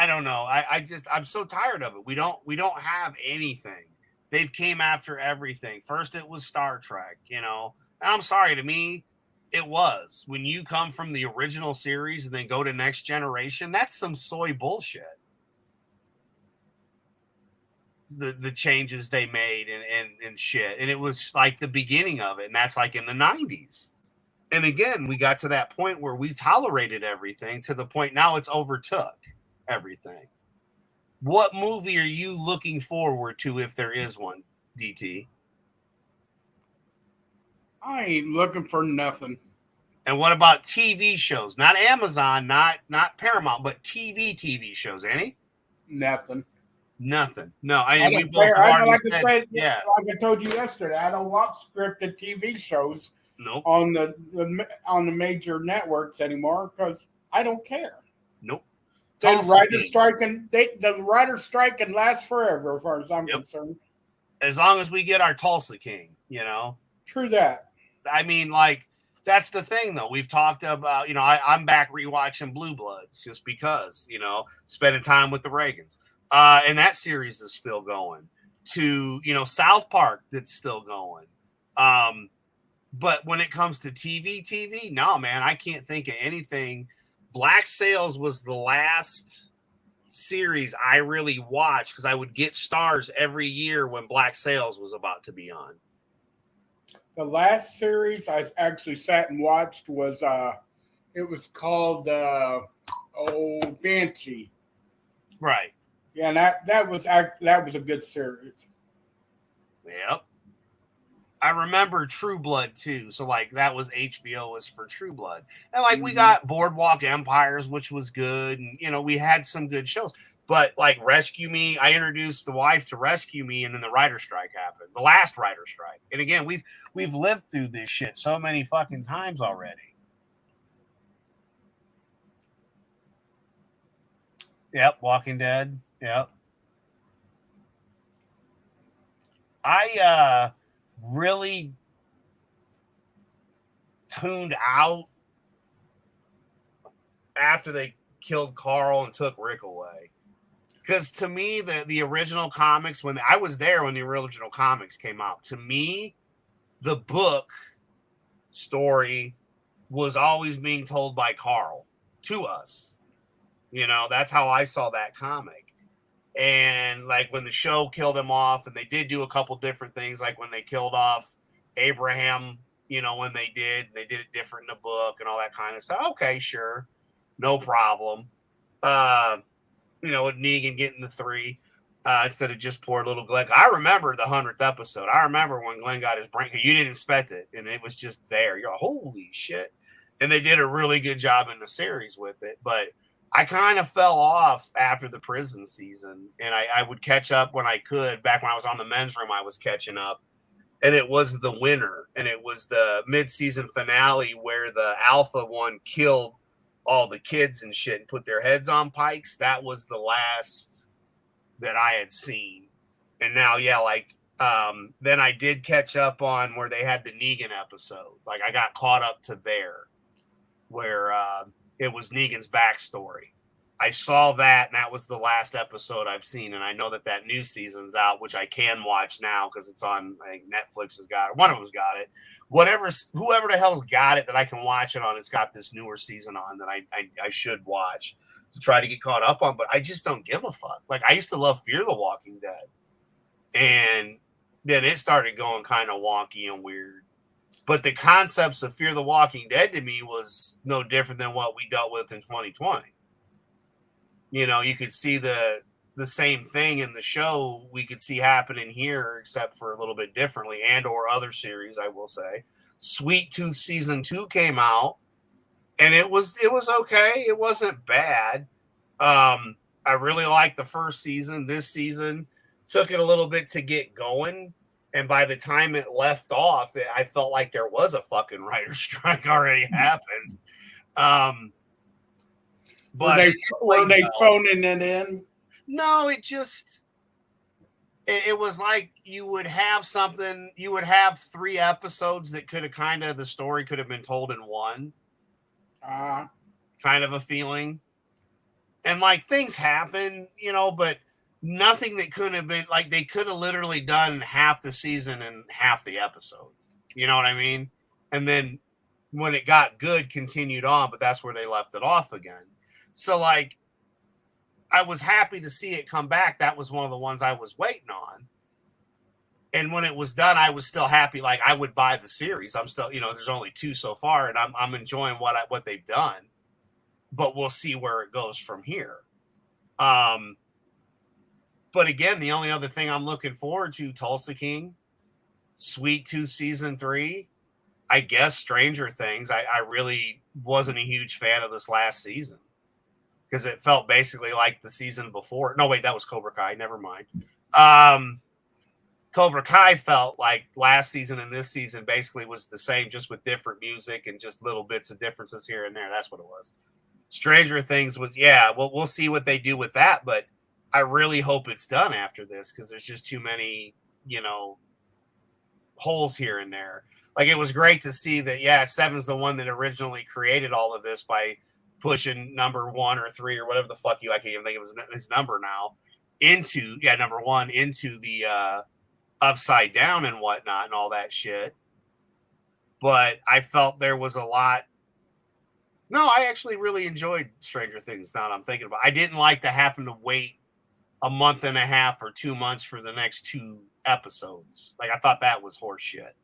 don't know. I'm so tired of it. We don't have anything. They've came after everything. First it was Star Trek, you know, and I'm sorry, to me, it was. When you come from the original series and then go to Next Generation, that's some soy bullshit. The changes they made and shit. And it was like the beginning of it. And that's like in the 90s. And again, we got to that point where we tolerated everything to the point now it's overtook everything. What movie are you looking forward to if there is one, DT? I ain't looking for nothing. And what about TV shows? Not Amazon, not Paramount, but TV shows. Any? Nothing. Nothing. No, we both like I told you yesterday, I don't watch scripted TV shows. Nope. On the major networks anymore because I don't care. Nope. The writer's strike can last forever as far as I'm concerned. As long as we get our Tulsa King, you know. True that. I mean, like, that's the thing, though. We've talked about, you know, I'm back rewatching Blue Bloods just because, you know, spending time with the Reagans. And that series is still going. To, you know, South Park, that's still going. But when it comes to TV, no, man, I can't think of anything. Black Sails was the last series I really watched because I would get stars every year when Black Sails was about to be on. The last series I actually sat and watched was it was called Banshee. Right. Yeah, and that was a good series. Yep. I remember True Blood too. So like that was HBO was for True Blood. And like we got Boardwalk Empires, which was good. And you know, we had some good shows. But like Rescue Me, I introduced the wife to Rescue Me, and then the writer strike happened. The last writer strike. And again, we've lived through this shit so many fucking times already. Yep, Walking Dead. Yep. I really tuned out after they killed Carl and took Rick away. Because to me, the original comics, when I was there when the original comics came out, to me, the book story was always being told by Carl to us. You know, that's how I saw that comic. And like when the show killed him off, and they did do a couple different things, like when they killed off Abraham, you know, when they did it different in the book and all that kind of stuff. Okay, sure. No problem. You know, with Negan getting the 3 instead of just poor little Glenn. I remember the 100th episode. I remember when Glenn got his brain. You didn't expect it, and it was just there. You're like, holy shit. And they did a really good job in the series with it. But I kind of fell off after the prison season, and I would catch up when I could. Back when I was on the men's room, I was catching up. And it was the winner, and it was the mid-season finale where the Alpha one killed all the kids and shit and put their heads on pikes. That was the last that I had seen. And now, yeah, like, then I did catch up on where they had the Negan episode. Like, I got caught up to there where it was Negan's backstory. I saw that, and that was the last episode I've seen. And I know that new season's out, which I can watch now because it's on, I think Netflix has got it. One of them's got it. Whoever the hell's got it that I can watch it on, it's got this newer season on that I should watch to try to get caught up on. But I just don't give a fuck. Like, I used to love Fear the Walking Dead. And then it started going kind of wonky and weird. But the concepts of Fear the Walking Dead to me was no different than what we dealt with in 2020. You know, you could see the same thing in the show we could see happening here, except for a little bit differently, and or other series, I will say. Sweet Tooth season 2 came out, and it was okay. It wasn't bad. I really liked the first season. This season took it a little bit to get going, and by the time it left off, I felt like there was a fucking writer's strike already happened. But were they phoning it in? No, it was like you would have 3 episodes that could have the story could have been told in one. Kind of a feeling. And like things happen, you know, but nothing that couldn't have been like they could have literally done half the season and half the episodes. You know what I mean? And then when it got good, continued on, but that's where they left it off again. So like I was happy to see it come back. That was one of the ones I was waiting on. And when it was done, I was still happy. Like I would buy the series. I'm still, you know, there's only 2 so far, and I'm enjoying what they've done. But we'll see where it goes from here. But again, the only other thing I'm looking forward to, Tulsa King, Sweet Tooth season 3, I guess Stranger Things. I really wasn't a huge fan of this last season because it felt basically like the season before. No, wait, that was Cobra Kai. Never mind. Cobra Kai felt like last season and this season basically was the same, just with different music and just little bits of differences here and there. That's what it was. Stranger Things was, yeah, well, we'll see what they do with that, but I really hope it's done after this because there's just too many, you know, holes here and there. Like it was great to see that, yeah, Seven's the one that originally created all of this by pushing number 1 or 3 or whatever the fuck I can't even think of his number now into, number 1 into the Upside Down and whatnot and all that shit. But I felt there was a lot. No, I actually really enjoyed Stranger Things now that I'm thinking about it. I didn't like to happen to wait a month and a half or 2 months for the next 2 episodes. Like I thought that was horse shit.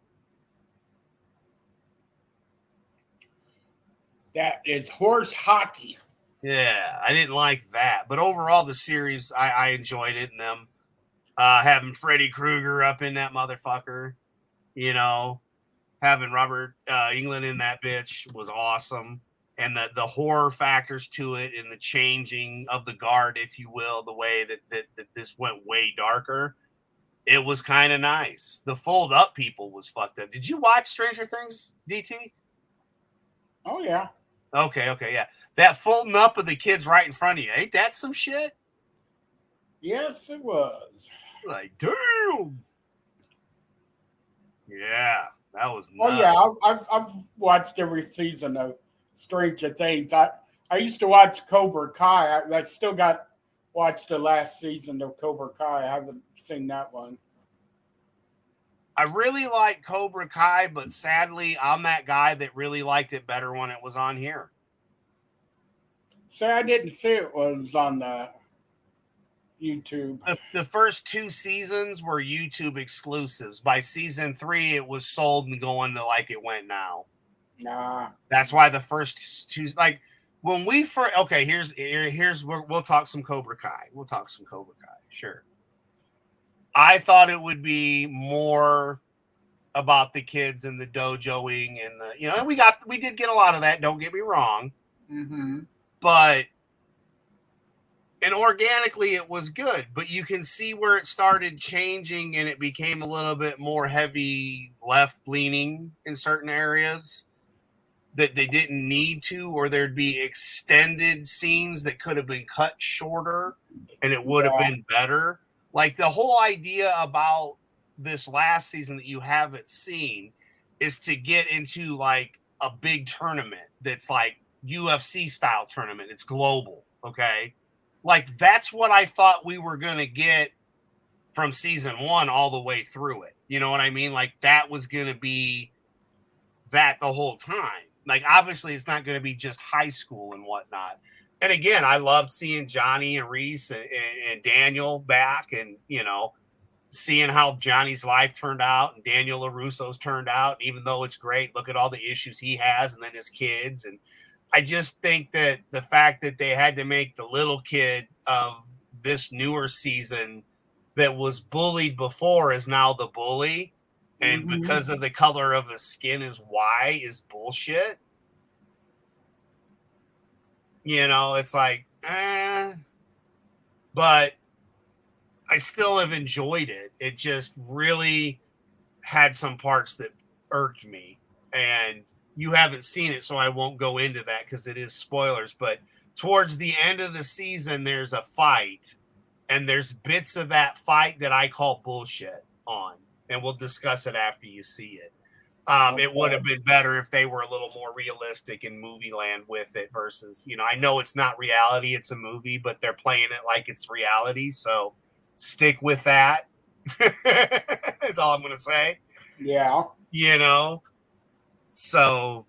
that is horse hockey. Yeah, I didn't like that. But overall, the series, I enjoyed it. And them having Freddy Krueger up in that motherfucker, you know, having Robert England in that bitch was awesome. And the horror factors to it and the changing of the guard, if you will, the way that this went way darker, it was kind of nice. The fold up people was fucked up. Did you watch Stranger Things, DT? Oh, yeah. Okay, yeah. That folding up of the kids right in front of you, ain't that some shit? Yes, it was. Like, damn. Yeah, that was nuts. Oh, yeah. I've watched every season of Stranger Things. I used to watch Cobra Kai. I still watched the last season of Cobra Kai. I haven't seen that one. I really like Cobra Kai, but sadly, I'm that guy that really liked it better when it was on here. See, I didn't see it was on the YouTube. The first 2 seasons were YouTube exclusives. By season 3, it was sold and going to like it went now. Nah. That's why the first 2, like when we first, okay, here's we'll talk some Cobra Kai. We'll talk some Cobra Kai. Sure. I thought it would be more about the kids and the dojoing and the, you know, we did get a lot of that. Don't get me wrong. Mm-hmm. But and organically it was good, but you can see where it started changing and it became a little bit more heavy left leaning in certain areas that they didn't need to, or there'd be extended scenes that could have been cut shorter and it would have been better. Like the whole idea about this last season that you haven't seen is to get into like a big tournament that's like UFC style tournament. It's global. Okay. Like that's what I thought we were going to get from season 1 all the way through it. You know what I mean? Like that was going to be that the whole time. Like obviously it's not going to be just high school and whatnot. And again, I loved seeing Johnny and Reese and Daniel back, and, you know, seeing how Johnny's life turned out and Daniel LaRusso's turned out. Even though it's great, look at all the issues he has and then his kids. And I just think that the fact that they had to make the little kid of this newer season that was bullied before is now the bully. And because of the color of his skin is why is bullshit. You know, it's like, but I still have enjoyed it. It just really had some parts that irked me, and you haven't seen it, so I won't go into that because it is spoilers. But towards the end of the season, there's a fight, and there's bits of that fight that I call bullshit on, and we'll discuss it after you see it. It would have been better if they were a little more realistic in movie land with it versus, you know, I know it's not reality, it's a movie, but they're playing it like it's reality. So stick with that. That's all I'm going to say. Yeah. You know, so,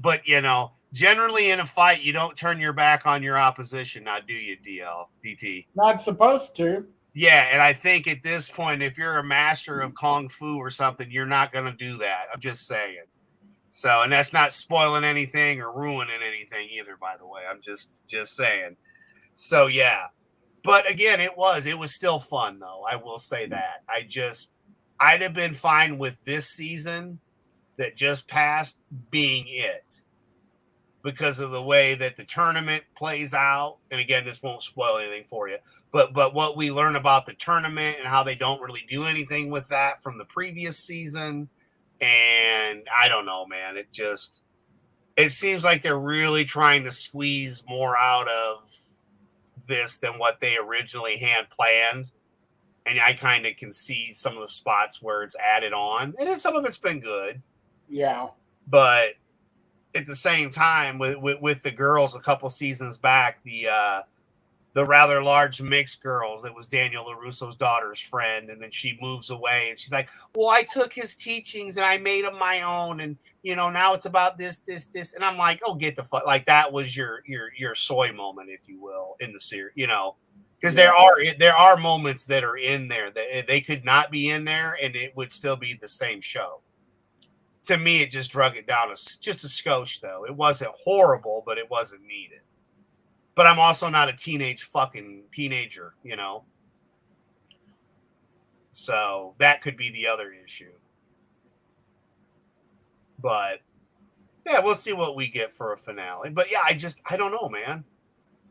but, you know, generally in a fight, you don't turn your back on your opposition. Now, do you, DT? Not supposed to. Yeah, and I think at this point, if you're a master of Kung Fu or something, you're not going to do that. I'm just saying. So, and that's not spoiling anything or ruining anything either, by the way. I'm just saying. So, yeah. But again, it was still fun, though. I will say that. I'd have been fine with this season that just passed being it because of the way that the tournament plays out. And again, this won't spoil anything for you. But what we learn about the tournament and how they don't really do anything with that from the previous season. And I don't know, man. It seems like they're really trying to squeeze more out of this than what they originally had planned. And I kind of can see some of the spots where it's added on. And then some of it's been good. Yeah. But at the same time, with the girls a couple seasons back, the rather large mixed girls, that was Daniel LaRusso's daughter's friend, and then she moves away and she's like, well, I took his teachings and I made them my own, and you know, now it's about this, and I'm like, oh, get the fuck, like that was your soy moment, if you will, in the series, you know, because there are moments that are in there that they could not be in there and it would still be the same show. to me, it just drug it down just a skosh, though. It wasn't horrible, but it wasn't needed. But I'm also not a teenager, you know? So that could be the other issue. But, yeah, we'll see what we get for a finale. But, yeah, I don't know, man.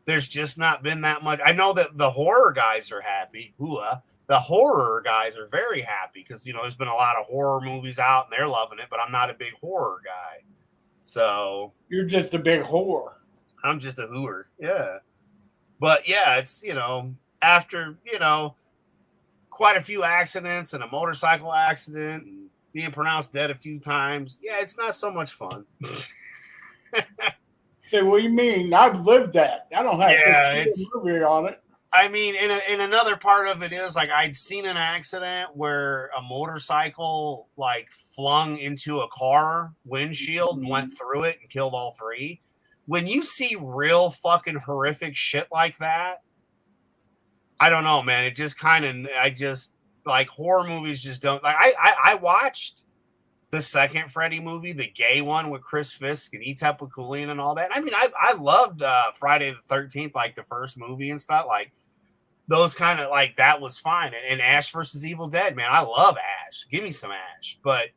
There's just not been that much. I know that the horror guys are happy. The horror guys are very happy because, you know, there's been a lot of horror movies out and they're loving it, but I'm not a big horror guy. So. You're just a big whore. I'm just a hooer. Yeah. But, yeah, it's, you know, after, you know, quite a few accidents and a motorcycle accident and being pronounced dead a few times. Yeah, it's not so much fun. Say, what do you mean? I've lived that. I don't have to see a movie on it. I mean, in another part of it is like I'd seen an accident where a motorcycle like flung into a car windshield and went through it and killed all three. When you see real fucking horrific shit like that, I don't know, man. It just like horror movies just don't like. I watched the second Freddy movie, the gay one with Chris Fisk and Etep Kulian and all that. I mean, I loved Friday the 13th, like the first movie and stuff. Like those kind of like that was fine. And Ash versus Evil Dead, man, I love Ash. Give me some Ash. But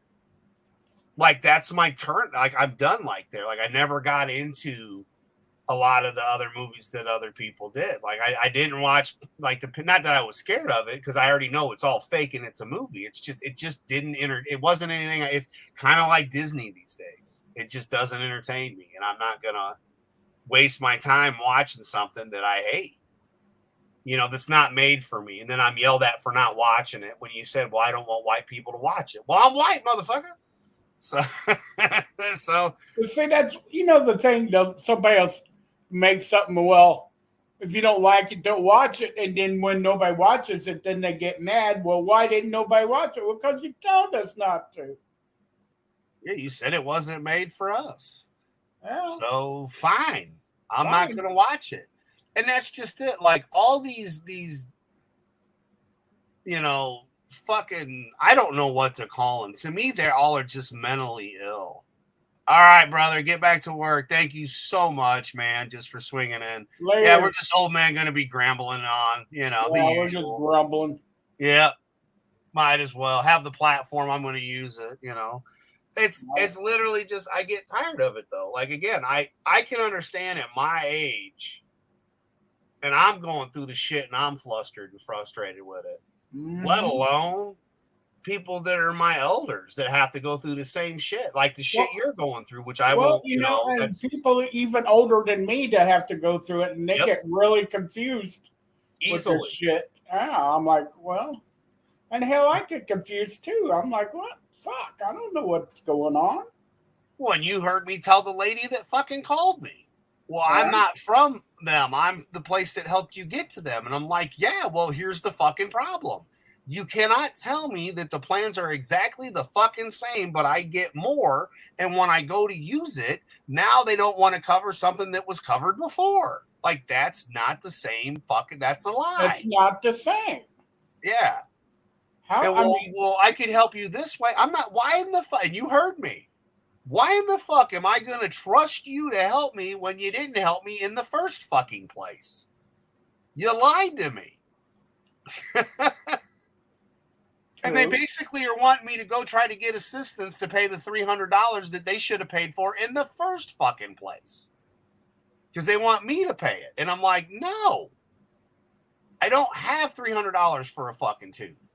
like that's my turn. Like I'm done. Like there. Like I never got into a lot of the other movies that other people did. Like I didn't watch like not that I was scared of it because I already know it's all fake and it's a movie. It just didn't it wasn't anything. It's kind of like Disney these days. It just doesn't entertain me, and I'm not gonna waste my time watching something that I hate. You know, that's not made for me. And then I'm yelled at for not watching it when you said, well, I don't want white people to watch it. Well, I'm white, motherfucker. So see, that's, you know, the thing, somebody else makes something, well, if you don't like it, don't watch it. And then when nobody watches it, then they get mad. Well, why didn't nobody watch it? Well, because you told us not to. Yeah, you said it wasn't made for us. Well, so fine. I'm not going to watch it. And that's just it. Like all these, you know, fucking, I don't know what to call them. To me, they all are just mentally ill. All right, brother, get back to work. Thank you so much, man, just for swinging in. Later. Yeah, we're just old man going to be grumbling on, you know. Yeah, we're just grumbling. Yeah, might as well have the platform. I'm going to use it, you know. It's literally just, I get tired of it, though. Like, again, I can understand at my age, and I'm going through the shit, and I'm flustered and frustrated with it. Mm-hmm. Let alone people that are my elders that have to go through the same shit, like the shit you're going through, which I won't, you know. And people even older than me that have to go through it, and they get really confused easily. With their shit. I'm like, well, and hell, I get confused too. I'm like, what? Fuck, I don't know what's going on. Well, and you heard me tell the lady that fucking called me. Well, I'm not from them. I'm the place that helped you get to them. And I'm like, yeah, well, here's the fucking problem. You cannot tell me that the plans are exactly the fucking same, but I get more. And when I go to use it, now they don't want to cover something that was covered before. Like, that's not the same fucking, that's a lie. That's not the same. Yeah. Well, I could help you this way. I'm not, why in the fuck, and you heard me. Why in the fuck am I going to trust you to help me when you didn't help me in the first fucking place? You lied to me. And they basically are wanting me to go try to get assistance to pay the $300 that they should have paid for in the first fucking place. Because they want me to pay it. And I'm like, no. I don't have $300 for a fucking tooth.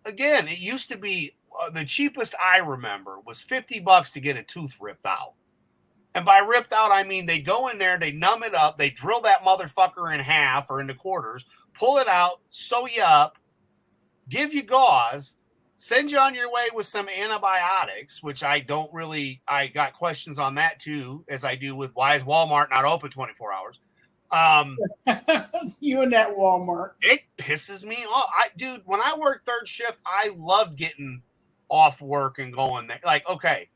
Again, it used to be the cheapest I remember was $50 to get a tooth ripped out. And by ripped out, I mean they go in there, they numb it up, they drill that motherfucker in half or into quarters, pull it out, sew you up, give you gauze, send you on your way with some antibiotics, which I got questions on that too, as I do with why is Walmart not open 24 hours? You and that Walmart. It pisses me off. Dude, when I worked third shift, I loved getting off work and going there. Like, okay,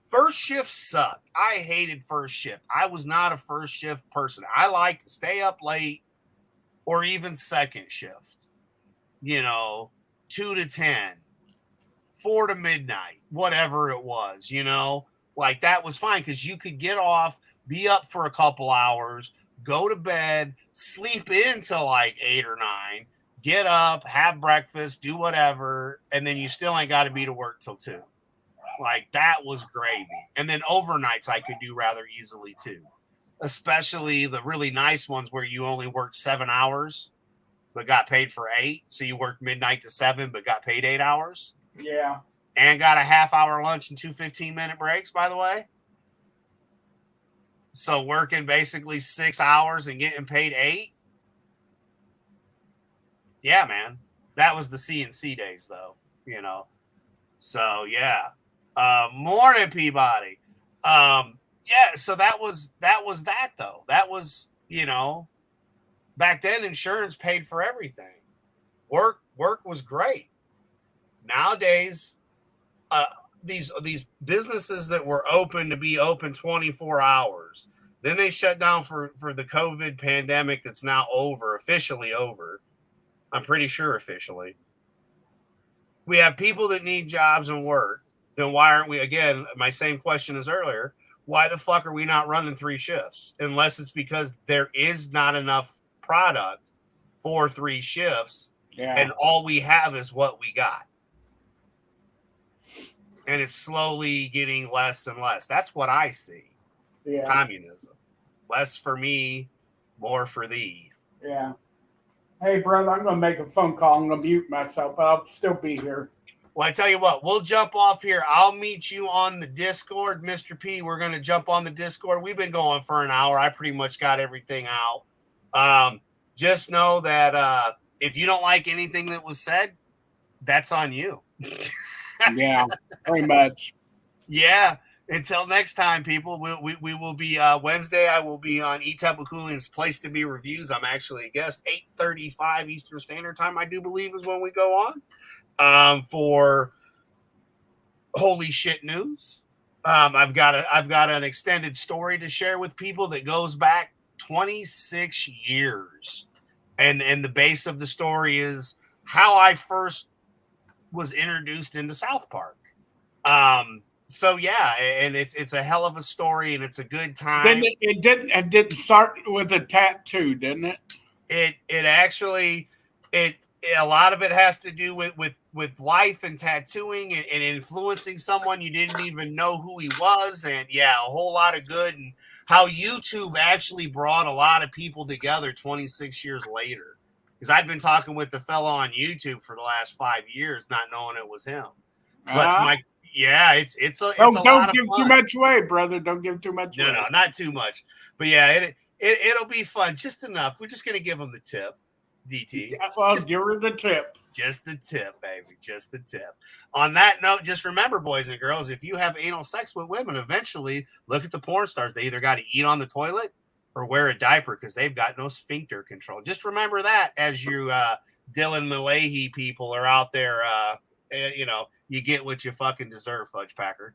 first shift sucked. I hated first shift. I was not a first shift person. I like to stay up late or even second shift. You know, 2 to 10, 4 to midnight, whatever it was, you know, like that was fine because you could get off, be up for a couple hours, go to bed, sleep in till like 8 or 9, get up, have breakfast, do whatever, and then you still ain't got to be to work till 2. Like that was gravy. And then overnights I could do rather easily too, especially the really nice ones where you only worked 7 hours but got paid for 8. So you worked midnight to 7 but got paid 8 hours. Yeah. And got a half-hour lunch and 2 15-minute breaks, by the way. So working basically 6 hours and getting paid 8. Yeah, man. That was the CNC days, though, you know. So, yeah. Morning, Peabody. Yeah, so that was that, though. That was, you know, back then insurance paid for everything. Work was great. Nowadays, these businesses that were open to be open 24 hours, then they shut down for the COVID pandemic that's now officially over. I'm pretty sure officially. We have people that need jobs and work. Then why aren't we, again, my same question as earlier, why the fuck are we not running 3 shifts? Unless it's because there is not enough product for 3 shifts. Yeah. And all we have is what we got. And it's slowly getting less and less. That's what I see. Yeah. Communism. Less for me, more for thee. Yeah. Hey, brother, I'm going to make a phone call. I'm going to mute myself, but I'll still be here. Well, I tell you what, we'll jump off here. I'll meet you on the Discord, Mr. P. We're going to jump on the Discord. We've been going for an hour. I pretty much got everything out. Just know that if you don't like anything that was said, that's on you. Yeah, very much. Yeah. Until next time, people, we will be Wednesday. I will be on Etabukulian's Place to Be Reviews. I'm actually a guest. 8:35 Eastern Standard Time, I do believe, is when we go on for Holy Shit News. I've got an extended story to share with people that goes back 26 years, and the base of the story is how I first was introduced into South Park. So yeah, and it's a hell of a story, and it's a good time. It didn't start with a tattoo, didn't it? It actually a lot of it has to do with life and tattooing and influencing someone you didn't even know who he was, and yeah, a whole lot of good, and how YouTube actually brought a lot of people together 26 years later. Because I'd been talking with the fellow on YouTube for the last 5 years, not knowing it was him. But it's a don't give too much away, brother. Don't give too much away. No, not too much. But yeah, it'll be fun, just enough. We're just gonna give them the tip, DT. Yeah, well, give her the tip. Just the tip, baby. Just the tip. On that note, just remember, boys and girls, if you have anal sex with women, eventually look at the porn stars. They either got to eat on the toilet or wear a diaper because they've got no sphincter control. Just remember that as you Dylan Malahy people are out there, you get what you fucking deserve, Fudge Packer.